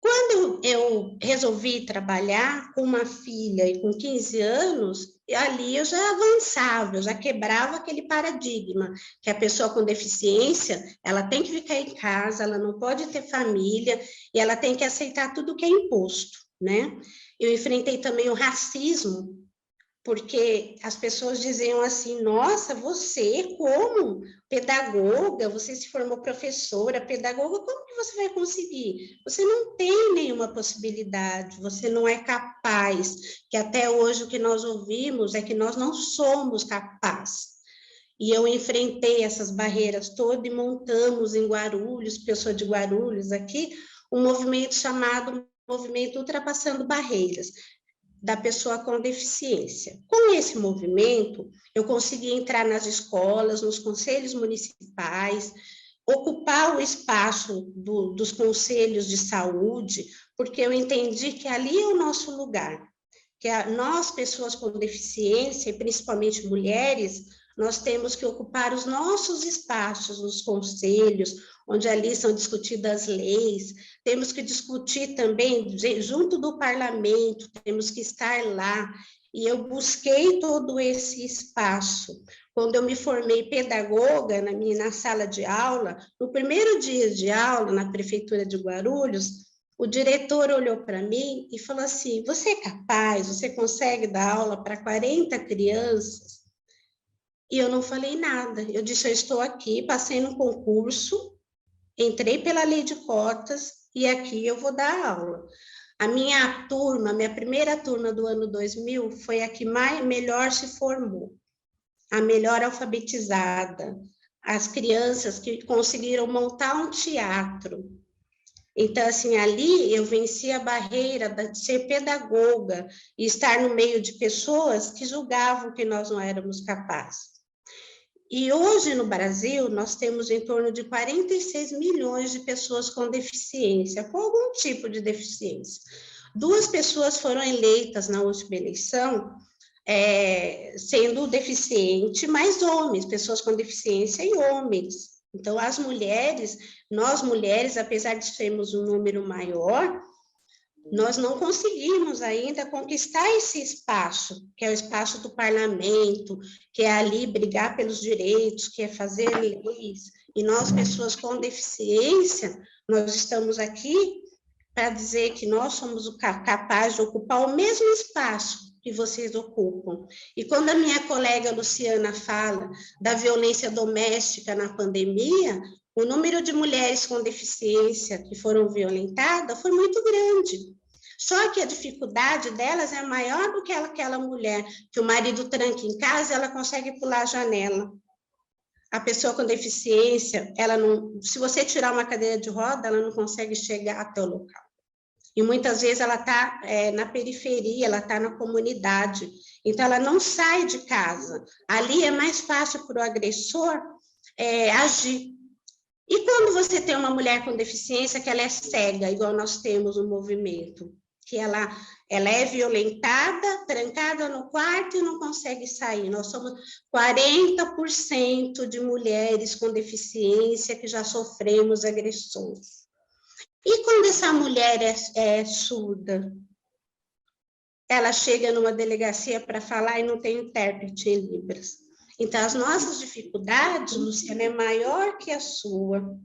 Quando eu resolvi trabalhar com uma filha e com 15 anos, ali eu já avançava, eu já quebrava aquele paradigma, que a pessoa com deficiência, ela tem que ficar em casa, ela não pode ter família, e ela tem que aceitar tudo que é imposto, né? Eu enfrentei também o racismo, porque as pessoas diziam assim, nossa, você como pedagoga, você se formou professora, pedagoga, como que você vai conseguir? Você não tem nenhuma possibilidade, você não é capaz, que até hoje o que nós ouvimos é que nós não somos capazes. E eu enfrentei essas barreiras todas e montamos em Guarulhos, porque eu sou de Guarulhos aqui, um movimento chamado Movimento Ultrapassando Barreiras, da pessoa com deficiência. Com esse movimento, eu consegui entrar nas escolas, nos conselhos municipais, ocupar o espaço dos conselhos de saúde, porque eu entendi que ali é o nosso lugar, que nós, pessoas com deficiência, e principalmente mulheres, nós temos que ocupar os nossos espaços nos conselhos, onde ali são discutidas leis, temos que discutir também junto do parlamento, temos que estar lá, e eu busquei todo esse espaço. Quando eu me formei pedagoga na sala de aula, no primeiro dia de aula, na prefeitura de Guarulhos, o diretor olhou para mim e falou assim, você é capaz, você consegue dar aula para 40 crianças? E eu não falei nada, eu disse, eu estou aqui, passei no concurso, entrei pela lei de cotas e aqui eu vou dar aula. A minha turma, minha primeira turma do ano 2000 foi a que melhor se formou, a melhor alfabetizada, as crianças que conseguiram montar um teatro. Então, assim, ali eu venci a barreira de ser pedagoga e estar no meio de pessoas que julgavam que nós não éramos capazes. E hoje no Brasil, nós temos em torno de 46 milhões de pessoas com deficiência, com algum tipo de deficiência. 2 pessoas foram eleitas na última eleição, sendo deficiente, mais homens, pessoas com deficiência e homens. Então, as mulheres, nós mulheres, apesar de sermos um número maior, nós não conseguimos ainda conquistar esse espaço, que é o espaço do parlamento, que é ali brigar pelos direitos, que é fazer leis. E nós, pessoas com deficiência, nós estamos aqui para dizer que nós somos capazes de ocupar o mesmo espaço que vocês ocupam. E quando a minha colega Luciana fala da violência doméstica na pandemia, o número de mulheres com deficiência que foram violentadas foi muito grande. Só que a dificuldade delas é maior do que aquela mulher que o marido tranca em casa, ela consegue pular a janela. A pessoa com deficiência, ela não, se você tirar uma cadeira de roda, ela não consegue chegar até o local. E muitas vezes ela está na periferia, ela está na comunidade, então ela não sai de casa. Ali é mais fácil para o agressor agir. E quando você tem uma mulher com deficiência que ela é cega, igual nós temos no movimento, que ela é violentada, trancada no quarto e não consegue sair. Nós somos 40% de mulheres com deficiência que já sofremos agressões. E quando essa mulher é surda? Ela chega numa delegacia para falar e não tem intérprete em Libras. Então, as nossas dificuldades, Luciana, é maior que a sua.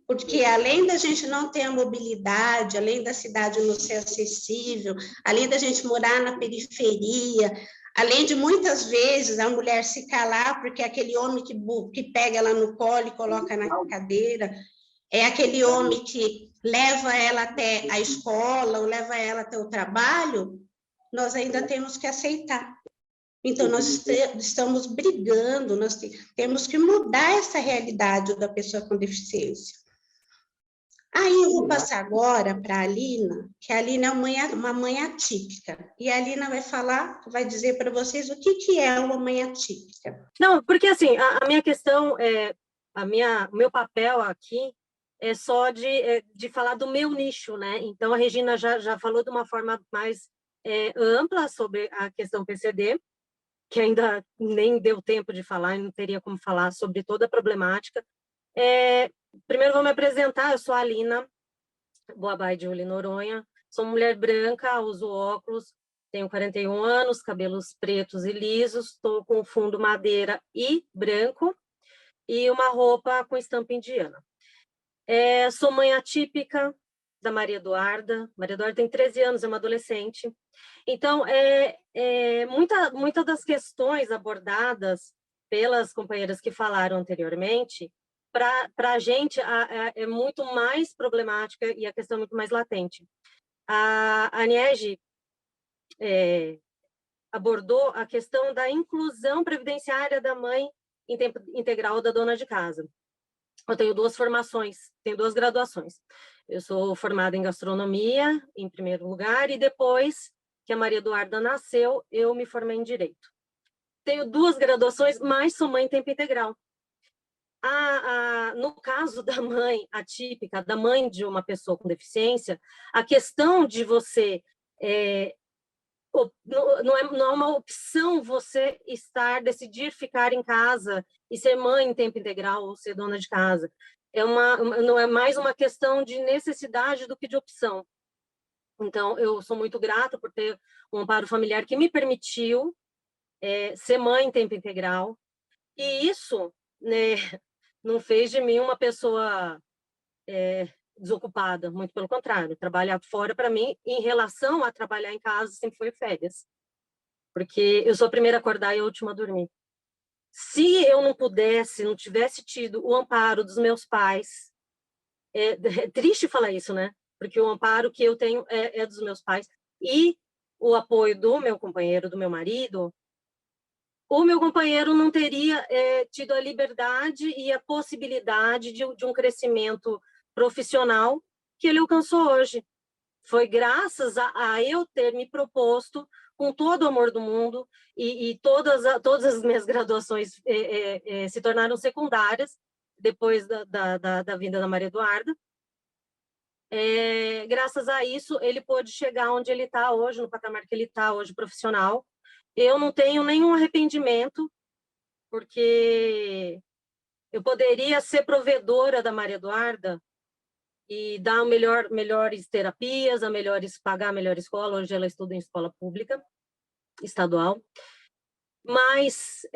Porque além da gente não ter a mobilidade, além da cidade não ser acessível, além da gente morar na periferia, além de muitas vezes a mulher se calar porque é aquele homem que pega ela no colo e coloca na cadeira, é aquele homem que leva ela até a escola ou leva ela até o trabalho, nós ainda temos que aceitar. Então, nós estamos brigando, nós temos que mudar essa realidade da pessoa com deficiência. Aí eu vou passar agora para a Alina, que a Alina é uma mãe atípica. E a Alina vai falar, vai dizer para vocês o que é uma mãe atípica. Não, porque assim, a minha questão, o meu papel aqui é só de falar do meu nicho, né? Então, a Regina já falou de uma forma mais ampla sobre a questão PCD, que ainda nem deu tempo de falar, não teria como falar sobre toda a problemática. Primeiro vou me apresentar, eu sou a Alina Boabay de Uli Noronha, sou mulher branca, uso óculos, tenho 41 anos, cabelos pretos e lisos, estou com fundo madeira e branco e uma roupa com estampa indiana. Sou mãe atípica da Maria Eduarda. Maria Eduarda tem 13 anos, é uma adolescente. Então, muitas das questões abordadas pelas companheiras que falaram anteriormente, para a gente é muito mais problemática e a questão é muito mais latente. A Aniege abordou a questão da inclusão previdenciária da mãe em tempo integral da dona de casa. Eu tenho 2 formações, tenho 2 graduações. Eu sou formada em gastronomia, em primeiro lugar, e depois que a Maria Eduarda nasceu, eu me formei em Direito. Tenho 2 graduações, mas sou mãe em tempo integral. No caso da mãe atípica, da mãe de uma pessoa com deficiência, a questão de você... não é uma opção você decidir ficar em casa e ser mãe em tempo integral ou ser dona de casa. Não é mais uma questão de necessidade do que de opção. Então, eu sou muito grata por ter um amparo familiar que me permitiu ser mãe em tempo integral. E isso, né, não fez de mim uma pessoa desocupada, muito pelo contrário. Trabalhar fora, para mim, em relação a trabalhar em casa, sempre foi férias. Porque eu sou a primeira a acordar e a última a dormir. Se eu não tivesse tido o amparo dos meus pais, é triste falar isso, né? Porque o amparo que eu tenho é dos meus pais, e o apoio do meu companheiro, do meu marido, o meu companheiro não teria tido a liberdade e a possibilidade de um crescimento profissional que ele alcançou hoje. Foi graças a eu ter me proposto, com todo o amor do mundo, e todas as minhas graduações se tornaram secundárias, depois da vinda da Maria Eduarda. Graças a isso, ele pôde chegar onde ele está hoje, no patamar que ele está hoje, profissional. Eu não tenho nenhum arrependimento, porque eu poderia ser provedora da Maria Eduarda e dar melhores terapias, pagar a melhor escola. Hoje ela estuda em escola pública, estadual. Mas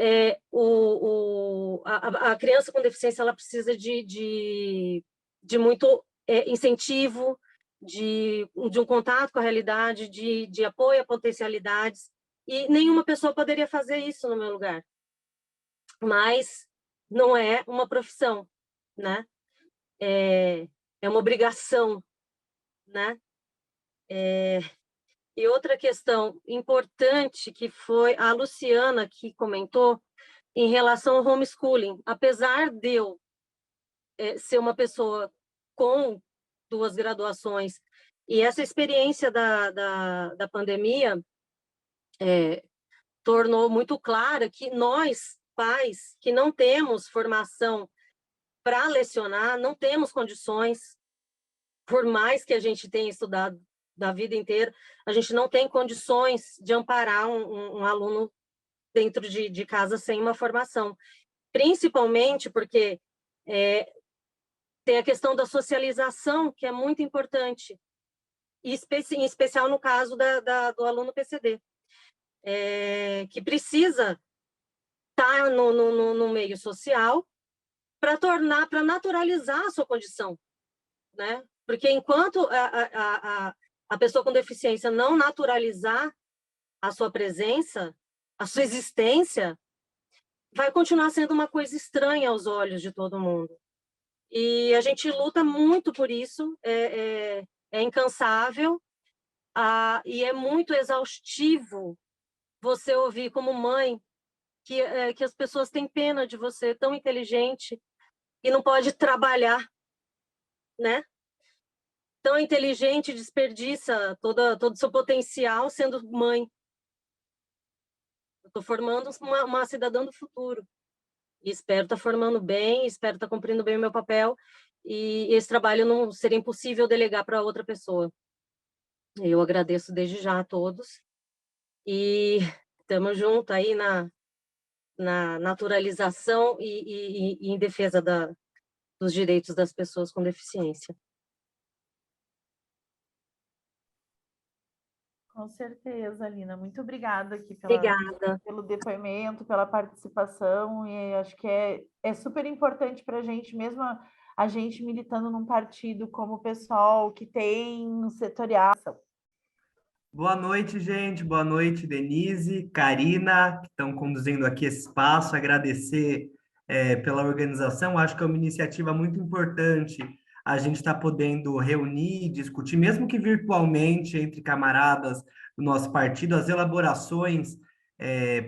a criança com deficiência ela precisa de muito incentivo, de um contato com a realidade, de apoio a potencialidades, e nenhuma pessoa poderia fazer isso no meu lugar. Mas não é uma profissão, né? É uma obrigação, né? E outra questão importante que foi a Luciana que comentou em relação ao homeschooling. Apesar de eu ser uma pessoa com 2 graduações, e essa experiência da pandemia tornou muito clara que nós, pais, que não temos formação para lecionar, não temos condições, por mais que a gente tenha estudado da vida inteira, a gente não tem condições de amparar um aluno dentro de casa sem uma formação. Principalmente porque tem a questão da socialização, que é muito importante, e em especial no caso do aluno PCD, que precisa estar no meio social, para naturalizar a sua condição, né? Porque enquanto a pessoa com deficiência não naturalizar a sua presença, a sua existência, vai continuar sendo uma coisa estranha aos olhos de todo mundo. E a gente luta muito por isso, é incansável, e é muito exaustivo você ouvir como mãe que as pessoas têm pena de você, tão inteligente, e não pode trabalhar, né? Tão inteligente, desperdiça todo o seu potencial sendo mãe. Eu estou formando uma cidadã do futuro. E espero estar formando bem, espero estar cumprindo bem o meu papel, e esse trabalho não seria impossível delegar para outra pessoa. Eu agradeço desde já a todos, e estamos juntos aí na naturalização e em defesa dos direitos das pessoas com deficiência. Com certeza, Lina. Muito obrigada aqui pelo depoimento, pela participação. E acho que é super importante para a gente, mesmo a gente militando num partido como o PSOL, que tem setorial. Boa noite, gente. Boa noite, Denise, Karina, que estão conduzindo aqui esse espaço. Agradecer pela organização. Acho que é uma iniciativa muito importante a gente está podendo reunir, discutir, mesmo que virtualmente, entre camaradas do nosso partido, as elaborações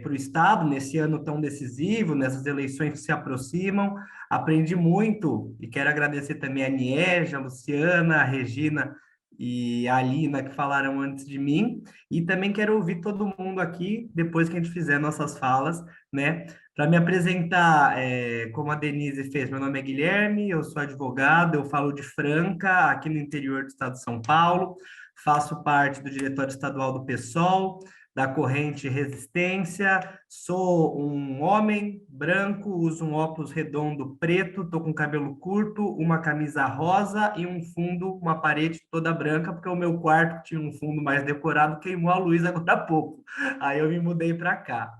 para o Estado, nesse ano tão decisivo, nessas eleições que se aproximam. Aprendi muito e quero agradecer também a Niege, a Luciana, a Regina e a Alina, que falaram antes de mim, e também quero ouvir todo mundo aqui, depois que a gente fizer nossas falas, né? Para me apresentar, como a Denise fez, meu nome é Guilherme, eu sou advogado, eu falo de Franca, aqui no interior do estado de São Paulo, faço parte do Diretório Estadual do PSOL, da Corrente Resistência, sou um homem branco, uso um óculos redondo preto, estou com cabelo curto, uma camisa rosa e um fundo, uma parede toda branca, porque o meu quarto tinha um fundo mais decorado, queimou a luz agora há pouco, aí eu me mudei para cá.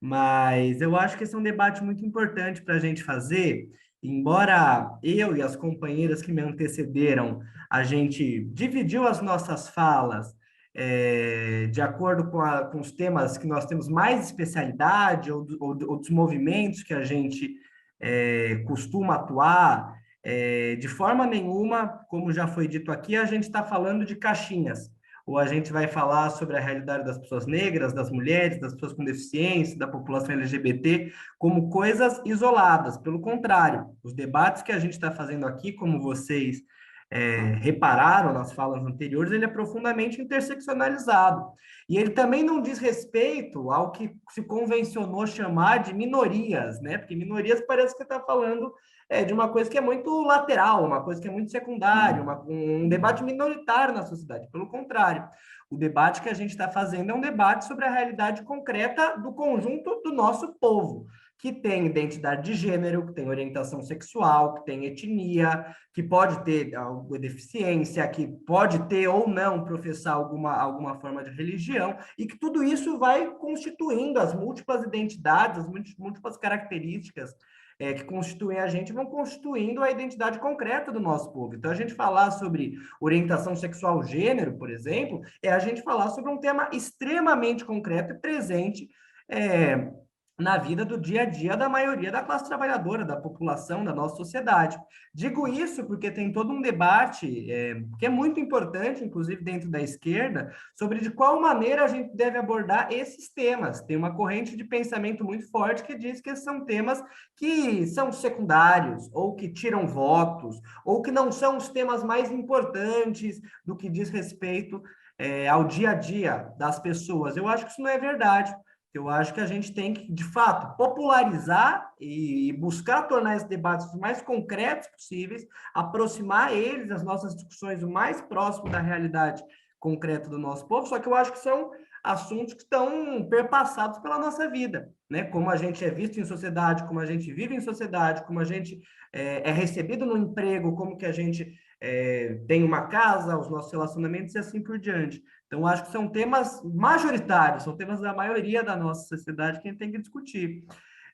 Mas eu acho que esse é um debate muito importante para a gente fazer, embora eu e as companheiras que me antecederam, a gente dividiu as nossas falas de acordo com os temas que nós temos mais especialidade ou dos movimentos que a gente costuma atuar, de forma nenhuma, como já foi dito aqui, a gente está falando de caixinhas, ou a gente vai falar sobre a realidade das pessoas negras, das mulheres, das pessoas com deficiência, da população LGBT, como coisas isoladas. Pelo contrário, os debates que a gente está fazendo aqui, como vocês repararam nas falas anteriores, ele é profundamente interseccionalizado. E ele também não diz respeito ao que se convencionou chamar de minorias, né? Porque minorias parece que está falando de uma coisa que é muito lateral, uma coisa que é muito secundária, um debate minoritário na sociedade. Pelo contrário, o debate que a gente está fazendo é um debate sobre a realidade concreta do conjunto do nosso povo, que tem identidade de gênero, que tem orientação sexual, que tem etnia, que pode ter alguma deficiência, que pode ter ou não professar alguma forma de religião, e que tudo isso vai constituindo as múltiplas identidades, as múltiplas características que constituem a gente, vão constituindo a identidade concreta do nosso povo. Então, a gente falar sobre orientação sexual, gênero, por exemplo, é a gente falar sobre um tema extremamente concreto e presente na vida do dia a dia da maioria da classe trabalhadora, da população, da nossa sociedade. Digo isso porque tem todo um debate que é muito importante, inclusive dentro da esquerda, sobre de qual maneira a gente deve abordar esses temas. Tem uma corrente de pensamento muito forte que diz que são temas que são secundários, ou que tiram votos, ou que não são os temas mais importantes do que diz respeito ao dia a dia das pessoas. Eu acho que isso não é verdade. Eu acho que a gente tem que, de fato, popularizar e buscar tornar esses debates os mais concretos possíveis, aproximar eles das nossas discussões o mais próximo da realidade concreta do nosso povo, só que eu acho que são assuntos que estão perpassados pela nossa vida, né? Como a gente é visto em sociedade, como a gente vive em sociedade, como a gente é recebido no emprego, como que a gente tem uma casa, os nossos relacionamentos e assim por diante. Então, acho que são temas majoritários, são temas da maioria da nossa sociedade que a gente tem que discutir.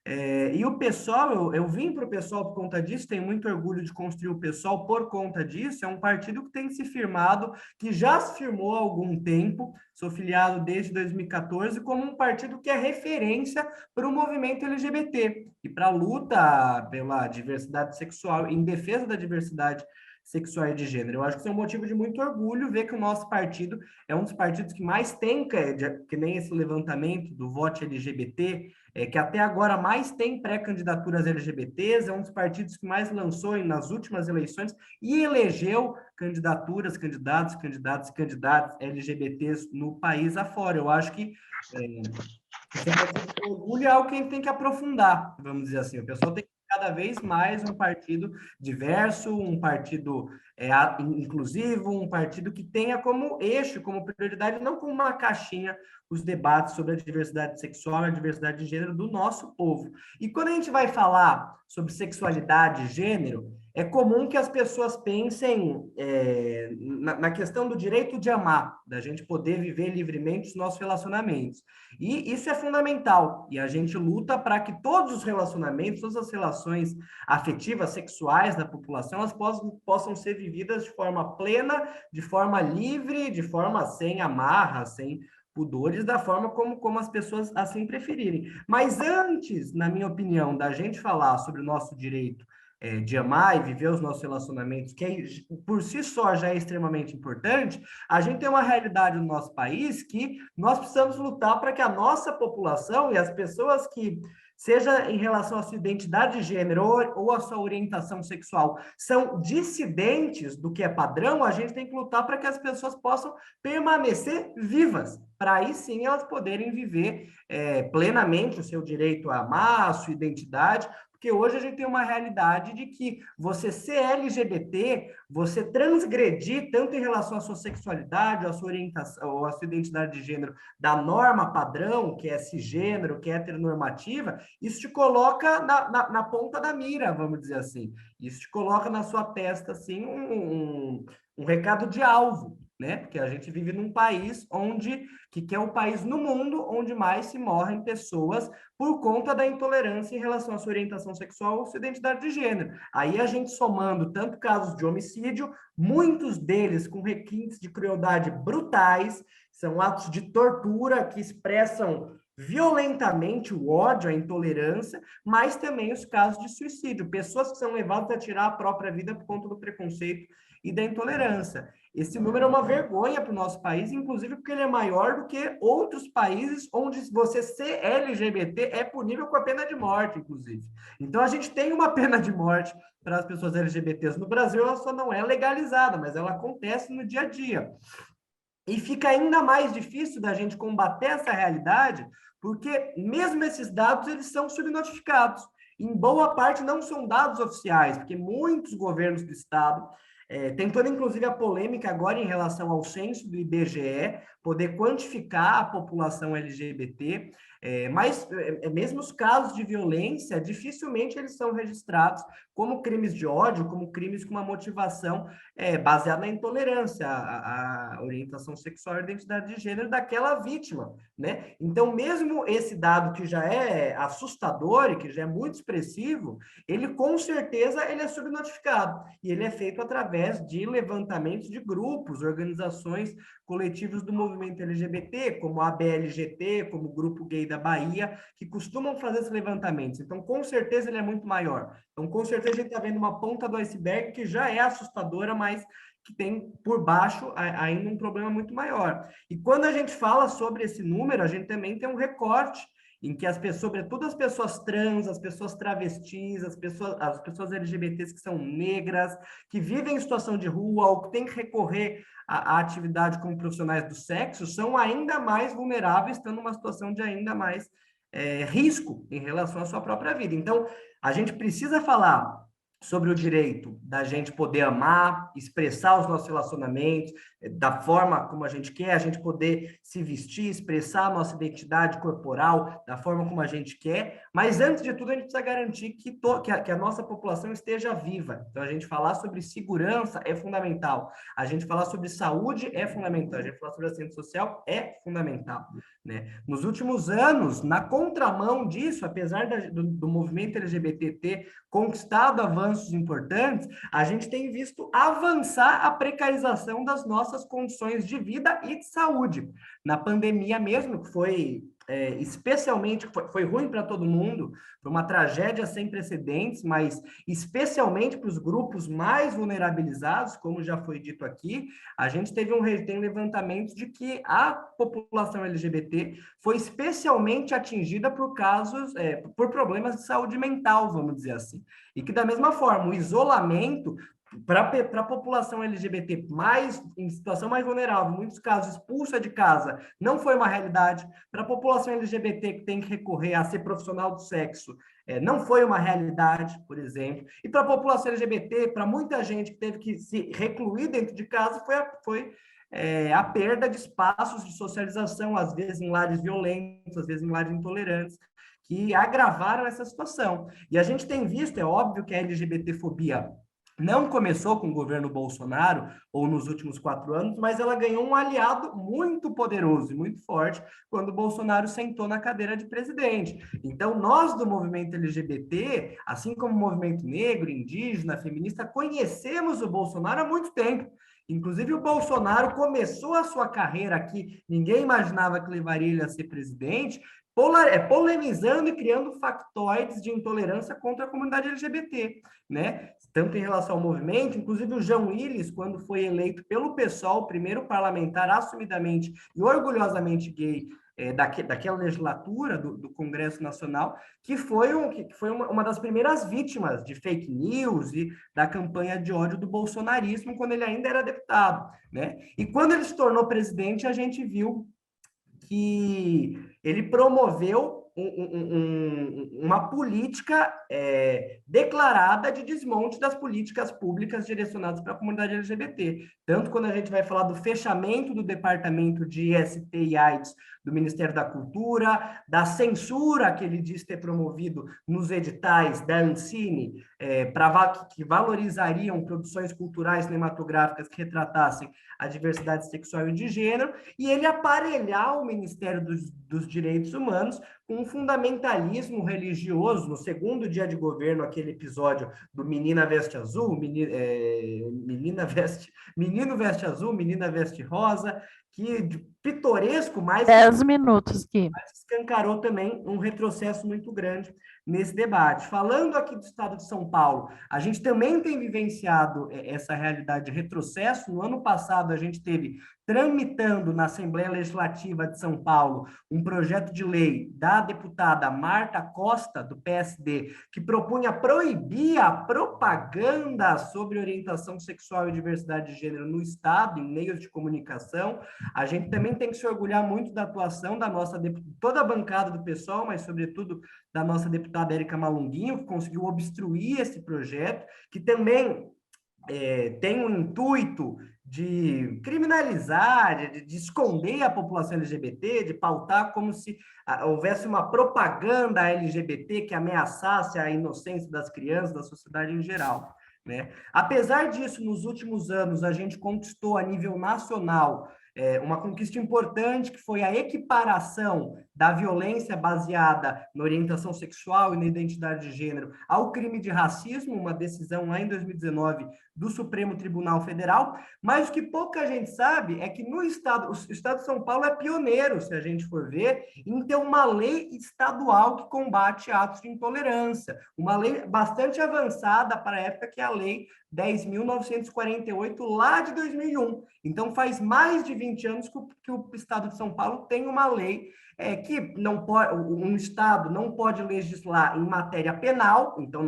E o PSOL, eu vim para o PSOL por conta disso, tenho muito orgulho de construir o PSOL por conta disso, é um partido que tem se firmado, que já se firmou há algum tempo, sou filiado desde 2014, como um partido que é referência para o movimento LGBT e para a luta pela diversidade sexual, em defesa da diversidade sexual e de gênero. Eu acho que isso é um motivo de muito orgulho ver que o nosso partido é um dos partidos que mais tem, que nem esse levantamento do voto LGBT, que até agora mais tem pré-candidaturas LGBTs, é um dos partidos que mais lançou nas últimas eleições e elegeu candidaturas, candidatos LGBTs no país afora. Eu acho que esse orgulho é algo que a gente tem que aprofundar, vamos dizer assim. O pessoal tem que cada vez mais um partido diverso, um partido inclusivo, um partido que tenha como eixo, como prioridade, não como uma caixinha, os debates sobre a diversidade sexual e a diversidade de gênero do nosso povo. E quando a gente vai falar sobre sexualidade e gênero, é comum que as pessoas pensem na questão do direito de amar, da gente poder viver livremente os nossos relacionamentos. E isso é fundamental. E a gente luta para que todos os relacionamentos, todas as relações afetivas, sexuais da população, elas possam ser vividas de forma plena, de forma livre, de forma sem amarra, sem pudores, da forma como as pessoas assim preferirem. Mas antes, na minha opinião, da gente falar sobre o nosso direito de amar e viver os nossos relacionamentos, que por si só já é extremamente importante, a gente tem uma realidade no nosso país que nós precisamos lutar para que a nossa população e as pessoas que, seja em relação à sua identidade de gênero ou à sua orientação sexual, são dissidentes do que é padrão, a gente tem que lutar para que as pessoas possam permanecer vivas, para aí sim elas poderem viver plenamente o seu direito a amar, a sua identidade, porque hoje a gente tem uma realidade de que você ser LGBT, você transgredir tanto em relação à sua sexualidade, à sua orientação, ou à sua identidade de gênero, da norma padrão, que é cisgênero, que é heteronormativa, isso te coloca na ponta da mira, vamos dizer assim. Isso te coloca na sua testa, assim, um recado de alvo, né? Porque a gente vive num país que é o país no mundo onde mais se morrem pessoas por conta da intolerância em relação à sua orientação sexual ou sua identidade de gênero. Aí a gente somando tanto casos de homicídio, muitos deles com requintes de crueldade brutais, são atos de tortura que expressam violentamente o ódio, a intolerância, mas também os casos de suicídio, pessoas que são levadas a tirar a própria vida por conta do preconceito e da intolerância. Esse número é uma vergonha para o nosso país, inclusive porque ele é maior do que outros países onde você ser LGBT é punível com a pena de morte, inclusive. Então, a gente tem uma pena de morte para as pessoas LGBTs. No Brasil, ela só não é legalizada, mas ela acontece no dia a dia. E fica ainda mais difícil da gente combater essa realidade, porque mesmo esses dados, eles são subnotificados. Em boa parte, não são dados oficiais, porque muitos governos do Estado tem toda, inclusive, a polêmica agora em relação ao censo do IBGE, poder quantificar a população LGBT, mas mesmo os casos de violência, dificilmente eles são registrados como crimes de ódio, como crimes com uma motivação baseada na intolerância, a orientação sexual e identidade de gênero daquela vítima, né? Então, mesmo esse dado que já é assustador e que já é muito expressivo, ele com certeza ele é subnotificado e ele é feito através de levantamentos de grupos, organizações, coletivos do movimento LGBT, como a ABLGT, como o Grupo Gay da Bahia, que costumam fazer esses levantamentos. Então, com certeza ele é muito maior. Então, com certeza a gente está vendo uma ponta do iceberg que já é assustadora, mas que tem por baixo ainda um problema muito maior. E quando a gente fala sobre esse número, a gente também tem um recorte em que sobretudo as pessoas trans, as pessoas travestis, as pessoas LGBTs que são negras, que vivem em situação de rua ou que têm que recorrer à atividade como profissionais do sexo, são ainda mais vulneráveis, estando numa situação de ainda mais risco em relação à sua própria vida. Então, a gente precisa falar sobre o direito da gente poder amar, expressar os nossos relacionamentos, da forma como a gente quer, a gente poder se vestir, expressar a nossa identidade corporal da forma como a gente quer, mas antes de tudo a gente precisa garantir que a nossa população esteja viva. Então a gente falar sobre segurança é fundamental, a gente falar sobre saúde é fundamental, a gente falar sobre assistência social é fundamental, né? Nos últimos anos, na contramão disso, apesar do movimento LGBT ter conquistado avanços importantes, a gente tem visto avançar a precarização das nossas condições de vida e de saúde. Na pandemia mesmo, que foi especialmente, foi ruim para todo mundo, foi uma tragédia sem precedentes, mas especialmente para os grupos mais vulnerabilizados, como já foi dito aqui, a gente tem levantamentos de que a população LGBT foi especialmente atingida por por problemas de saúde mental, vamos dizer assim. E que, da mesma forma, o isolamento para a população LGBT em situação mais vulnerável, em muitos casos expulsa de casa, não foi uma realidade. Para a população LGBT que tem que recorrer a ser profissional do sexo, não foi uma realidade, por exemplo. E para a população LGBT, para muita gente que teve que se recluir dentro de casa, foi a perda de espaços de socialização, às vezes em lares violentos, às vezes em lares intolerantes, que agravaram essa situação. E a gente tem visto, é óbvio que a LGBTfobia não começou com o governo Bolsonaro, ou nos últimos 4 anos, mas ela ganhou um aliado muito poderoso e muito forte quando o Bolsonaro sentou na cadeira de presidente. Então, nós do movimento LGBT, assim como o movimento negro, indígena, feminista, conhecemos o Bolsonaro há muito tempo. Inclusive, o Bolsonaro começou a sua carreira aqui, ninguém imaginava que levaria ele a ser presidente, polemizando e criando factoides de intolerância contra a comunidade LGBT, né? Tanto em relação ao movimento, inclusive o João Willis, quando foi eleito pelo PSOL, o primeiro parlamentar assumidamente e orgulhosamente gay daquela legislatura do Congresso Nacional, que foi uma das primeiras vítimas de fake news e da campanha de ódio do bolsonarismo, quando ele ainda era deputado, né? E quando ele se tornou presidente, a gente viu que ele promoveu uma política declarada de desmonte das políticas públicas direcionadas para a comunidade LGBT. Tanto quando a gente vai falar do fechamento do Departamento de IST e AIDS do Ministério da Cultura, da censura que ele diz ter promovido nos editais da Ancine, que valorizariam produções culturais cinematográficas que retratassem a diversidade sexual e de gênero, e ele aparelhar o Ministério dos Direitos Humanos com um fundamentalismo religioso. No segundo dia de governo, aquele episódio do Menina Veste Azul, Menino Veste Azul, Menina Veste Rosa, que de pitoresco, mas 10 minutos, Gui. Escancarou também um retrocesso muito grande nesse debate. Falando aqui do estado de São Paulo, a gente também tem vivenciado essa realidade de retrocesso. No ano passado, a gente teve tramitando na Assembleia Legislativa de São Paulo um projeto de lei da deputada Marta Costa, do PSD, que propunha proibir a propaganda sobre orientação sexual e diversidade de gênero no Estado, em meios de comunicação. A gente também tem que se orgulhar muito da atuação da toda a bancada do PSOL, mas sobretudo da nossa deputada Érica Malunguinho, que conseguiu obstruir esse projeto, que também tem o intuito de criminalizar, de esconder a população LGBT, de pautar como se houvesse uma propaganda LGBT que ameaçasse a inocência das crianças, da sociedade em geral, né? Apesar disso, nos últimos anos, a gente conquistou a nível nacional uma conquista importante, que foi a equiparação da violência baseada na orientação sexual e na identidade de gênero ao crime de racismo, uma decisão lá em 2019 do Supremo Tribunal Federal, mas o que pouca gente sabe é que o Estado de São Paulo é pioneiro, se a gente for ver, em ter uma lei estadual que combate atos de intolerância, uma lei bastante avançada para a época, que é a Lei 10.948, lá de 2001. Então, faz mais de 20 anos que o Estado de São Paulo tem uma lei que um Estado não pode legislar em matéria penal, então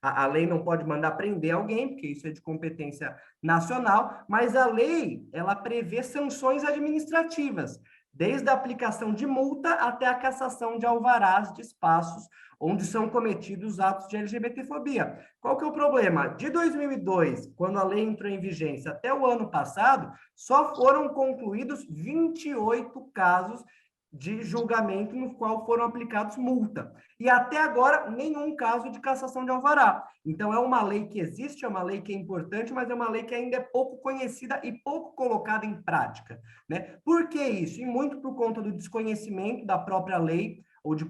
a lei não pode mandar prender alguém, porque isso é de competência nacional, mas a lei, ela prevê sanções administrativas. desde a aplicação de multa até a cassação de alvarás de espaços onde são cometidos atos de LGBTfobia. Qual que é o problema? De 2002, quando a lei entrou em vigência, até o ano passado, só foram concluídos 28 casos de julgamento no qual foram aplicados multa. E até agora, nenhum caso de cassação de alvará. Então, é uma lei que existe, é uma lei que é importante, mas é uma lei que ainda é pouco conhecida e pouco colocada em prática, né? Por que isso? E muito por conta do desconhecimento da própria lei, ou de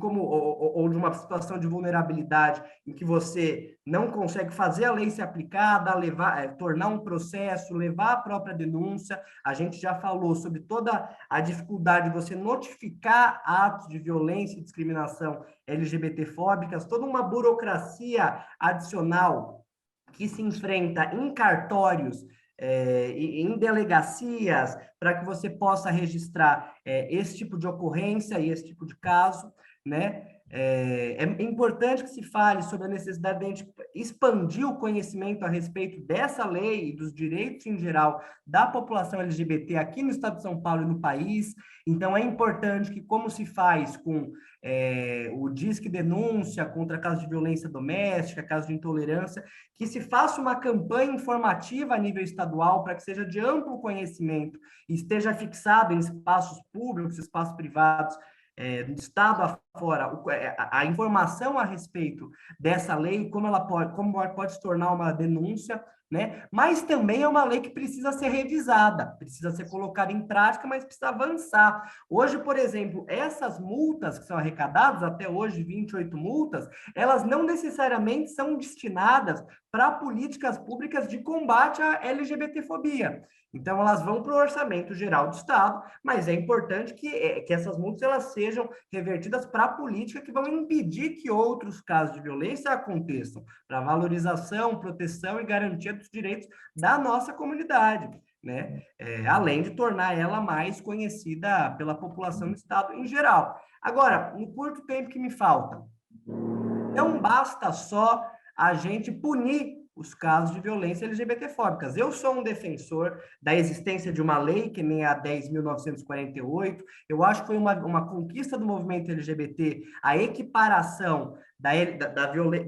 uma situação de vulnerabilidade em que você não consegue fazer a lei ser aplicada, tornar um processo, levar a própria denúncia. A gente já falou sobre toda a dificuldade de você notificar atos de violência e discriminação LGBTfóbicas, toda uma burocracia adicional que se enfrenta em cartórios, em delegacias, para que você possa registrar esse tipo de ocorrência e esse tipo de caso, né? É importante que se fale sobre a necessidade de a gente expandir o conhecimento a respeito dessa lei e dos direitos em geral da população LGBT aqui no estado de São Paulo e no país. Então, é importante que, como se faz com o Disque Denúncia contra casos de violência doméstica, casos de intolerância, que se faça uma campanha informativa a nível estadual para que seja de amplo conhecimento e esteja fixado em espaços públicos, espaços privados, do estado afora, a informação a respeito dessa lei, como ela pode se tornar uma denúncia, né? Mas também é uma lei que precisa ser revisada, precisa ser colocada em prática, mas precisa avançar. Hoje, por exemplo, essas multas que são arrecadadas, até hoje 28 multas, elas não necessariamente são destinadas para políticas públicas de combate à LGBTfobia. Então, elas vão para o orçamento geral do Estado, mas é importante que essas multas elas sejam revertidas para a política que vão impedir que outros casos de violência aconteçam, para a valorização, proteção e garantia dos direitos da nossa comunidade, né? Além de tornar ela mais conhecida pela população do Estado em geral. Agora, no curto tempo que me falta, não basta só a gente punir os casos de violência LGBTfóbicas. Eu sou um defensor da existência de uma lei, que nem a 10.948. Eu acho que foi uma conquista do movimento LGBT a equiparação da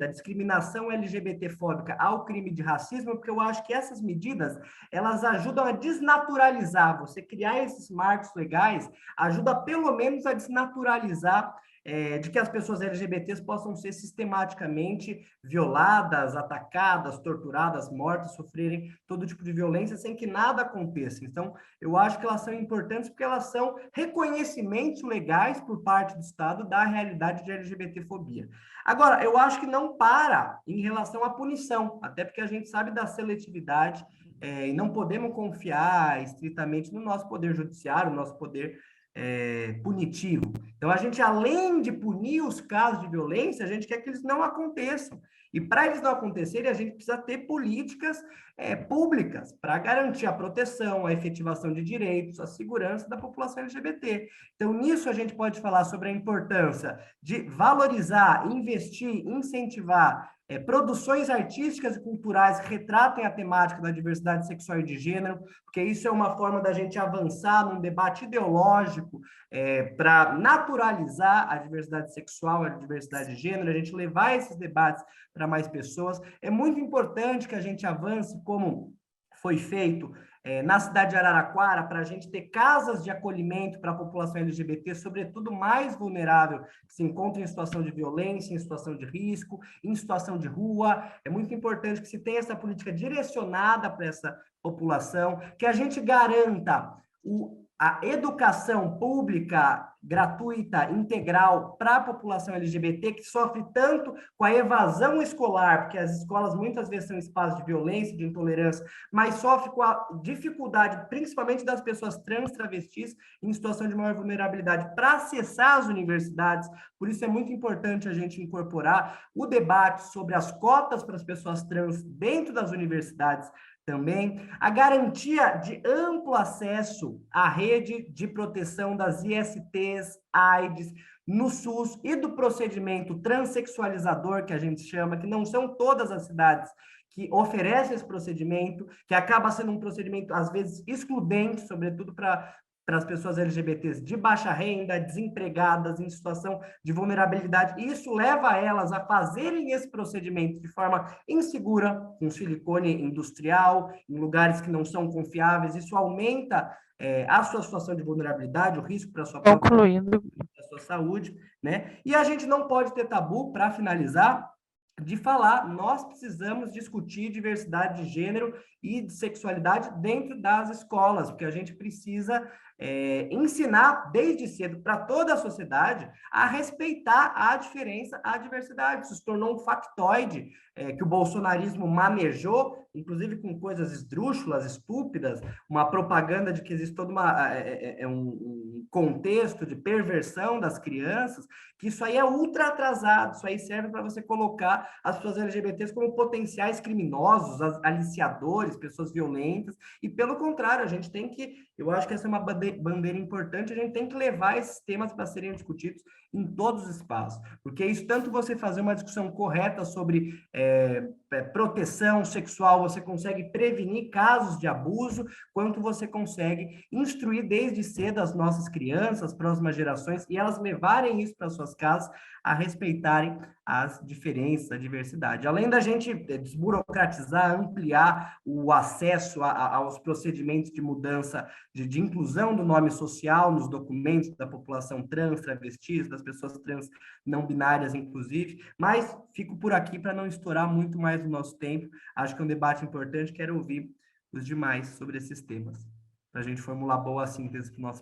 discriminação LGBTfóbica ao crime de racismo, porque eu acho que essas medidas, elas ajudam a desnaturalizar, você criar esses marcos legais, ajuda pelo menos a desnaturalizar de que as pessoas LGBTs possam ser sistematicamente violadas, atacadas, torturadas, mortas, sofrerem todo tipo de violência sem que nada aconteça. Então, eu acho que elas são importantes porque elas são reconhecimentos legais por parte do Estado da realidade de LGBTfobia. Agora, eu acho que não para em relação à punição, até porque a gente sabe da seletividade e não podemos confiar estritamente no nosso poder judiciário, no nosso poder punitivo. Então, a gente, além de punir os casos de violência, a gente quer que eles não aconteçam. E para eles não acontecerem, a gente precisa ter políticas públicas para garantir a proteção, a efetivação de direitos, a segurança da população LGBT. Então, nisso a gente pode falar sobre a importância de valorizar, investir, incentivar produções artísticas e culturais que retratem a temática da diversidade sexual e de gênero, porque isso é uma forma da gente avançar num debate ideológico para naturalizar a diversidade sexual, a diversidade de gênero, a gente levar esses debates para mais pessoas. É muito importante que a gente avance, como foi feito na cidade de Araraquara, para a gente ter casas de acolhimento para a população LGBT, sobretudo mais vulnerável, que se encontra em situação de violência, em situação de risco, em situação de rua. É muito importante que se tenha essa política direcionada para essa população, que a gente garanta a educação pública gratuita, integral para a população LGBT, que sofre tanto com a evasão escolar, porque as escolas muitas vezes são espaços de violência, de intolerância, mas sofre com a dificuldade, principalmente das pessoas trans, travestis, em situação de maior vulnerabilidade, para acessar as universidades. Por isso é muito importante a gente incorporar o debate sobre as cotas para as pessoas trans dentro das universidades, também a garantia de amplo acesso à rede de proteção das ISTs, AIDS, no SUS e do procedimento transexualizador, que a gente chama, que não são todas as cidades que oferecem esse procedimento, que acaba sendo um procedimento, às vezes, excludente, sobretudo para para as pessoas LGBTs de baixa renda, desempregadas, em situação de vulnerabilidade. E isso leva elas a fazerem esse procedimento de forma insegura, com silicone industrial, em lugares que não são confiáveis. Isso aumenta a sua situação de vulnerabilidade, o risco para a sua própria a sua saúde, né? E a gente não pode ter tabu, para finalizar, de falar, nós precisamos discutir diversidade de gênero e de sexualidade dentro das escolas, porque a gente precisa ensinar desde cedo para toda a sociedade a respeitar a diferença, a diversidade. Isso se tornou um factoide que o bolsonarismo manejou, inclusive com coisas esdrúxulas, estúpidas, uma propaganda de que existe todo um contexto de perversão das crianças, que isso aí é ultra atrasado, isso aí serve para você colocar as pessoas LGBTs como potenciais criminosos, aliciadores, pessoas violentas, e pelo contrário, a gente tem que, eu acho que essa é uma bandeira importante, a gente tem que levar esses temas para serem discutidos em todos os espaços, porque isso, tanto você fazer uma discussão correta sobre proteção sexual, você consegue prevenir casos de abuso, quanto você consegue instruir desde cedo as nossas crianças, as próximas gerações, e elas levarem isso para suas casas, a respeitarem as diferenças, a diversidade. Além da gente desburocratizar, ampliar o acesso aos procedimentos de mudança, de inclusão do nome social nos documentos da população trans, travestis, das pessoas trans não binárias, inclusive, mas fico por aqui para não estourar muito mais o nosso tempo. Acho que é um debate importante, quero ouvir os demais sobre esses temas, para a gente formular boa síntese para o nosso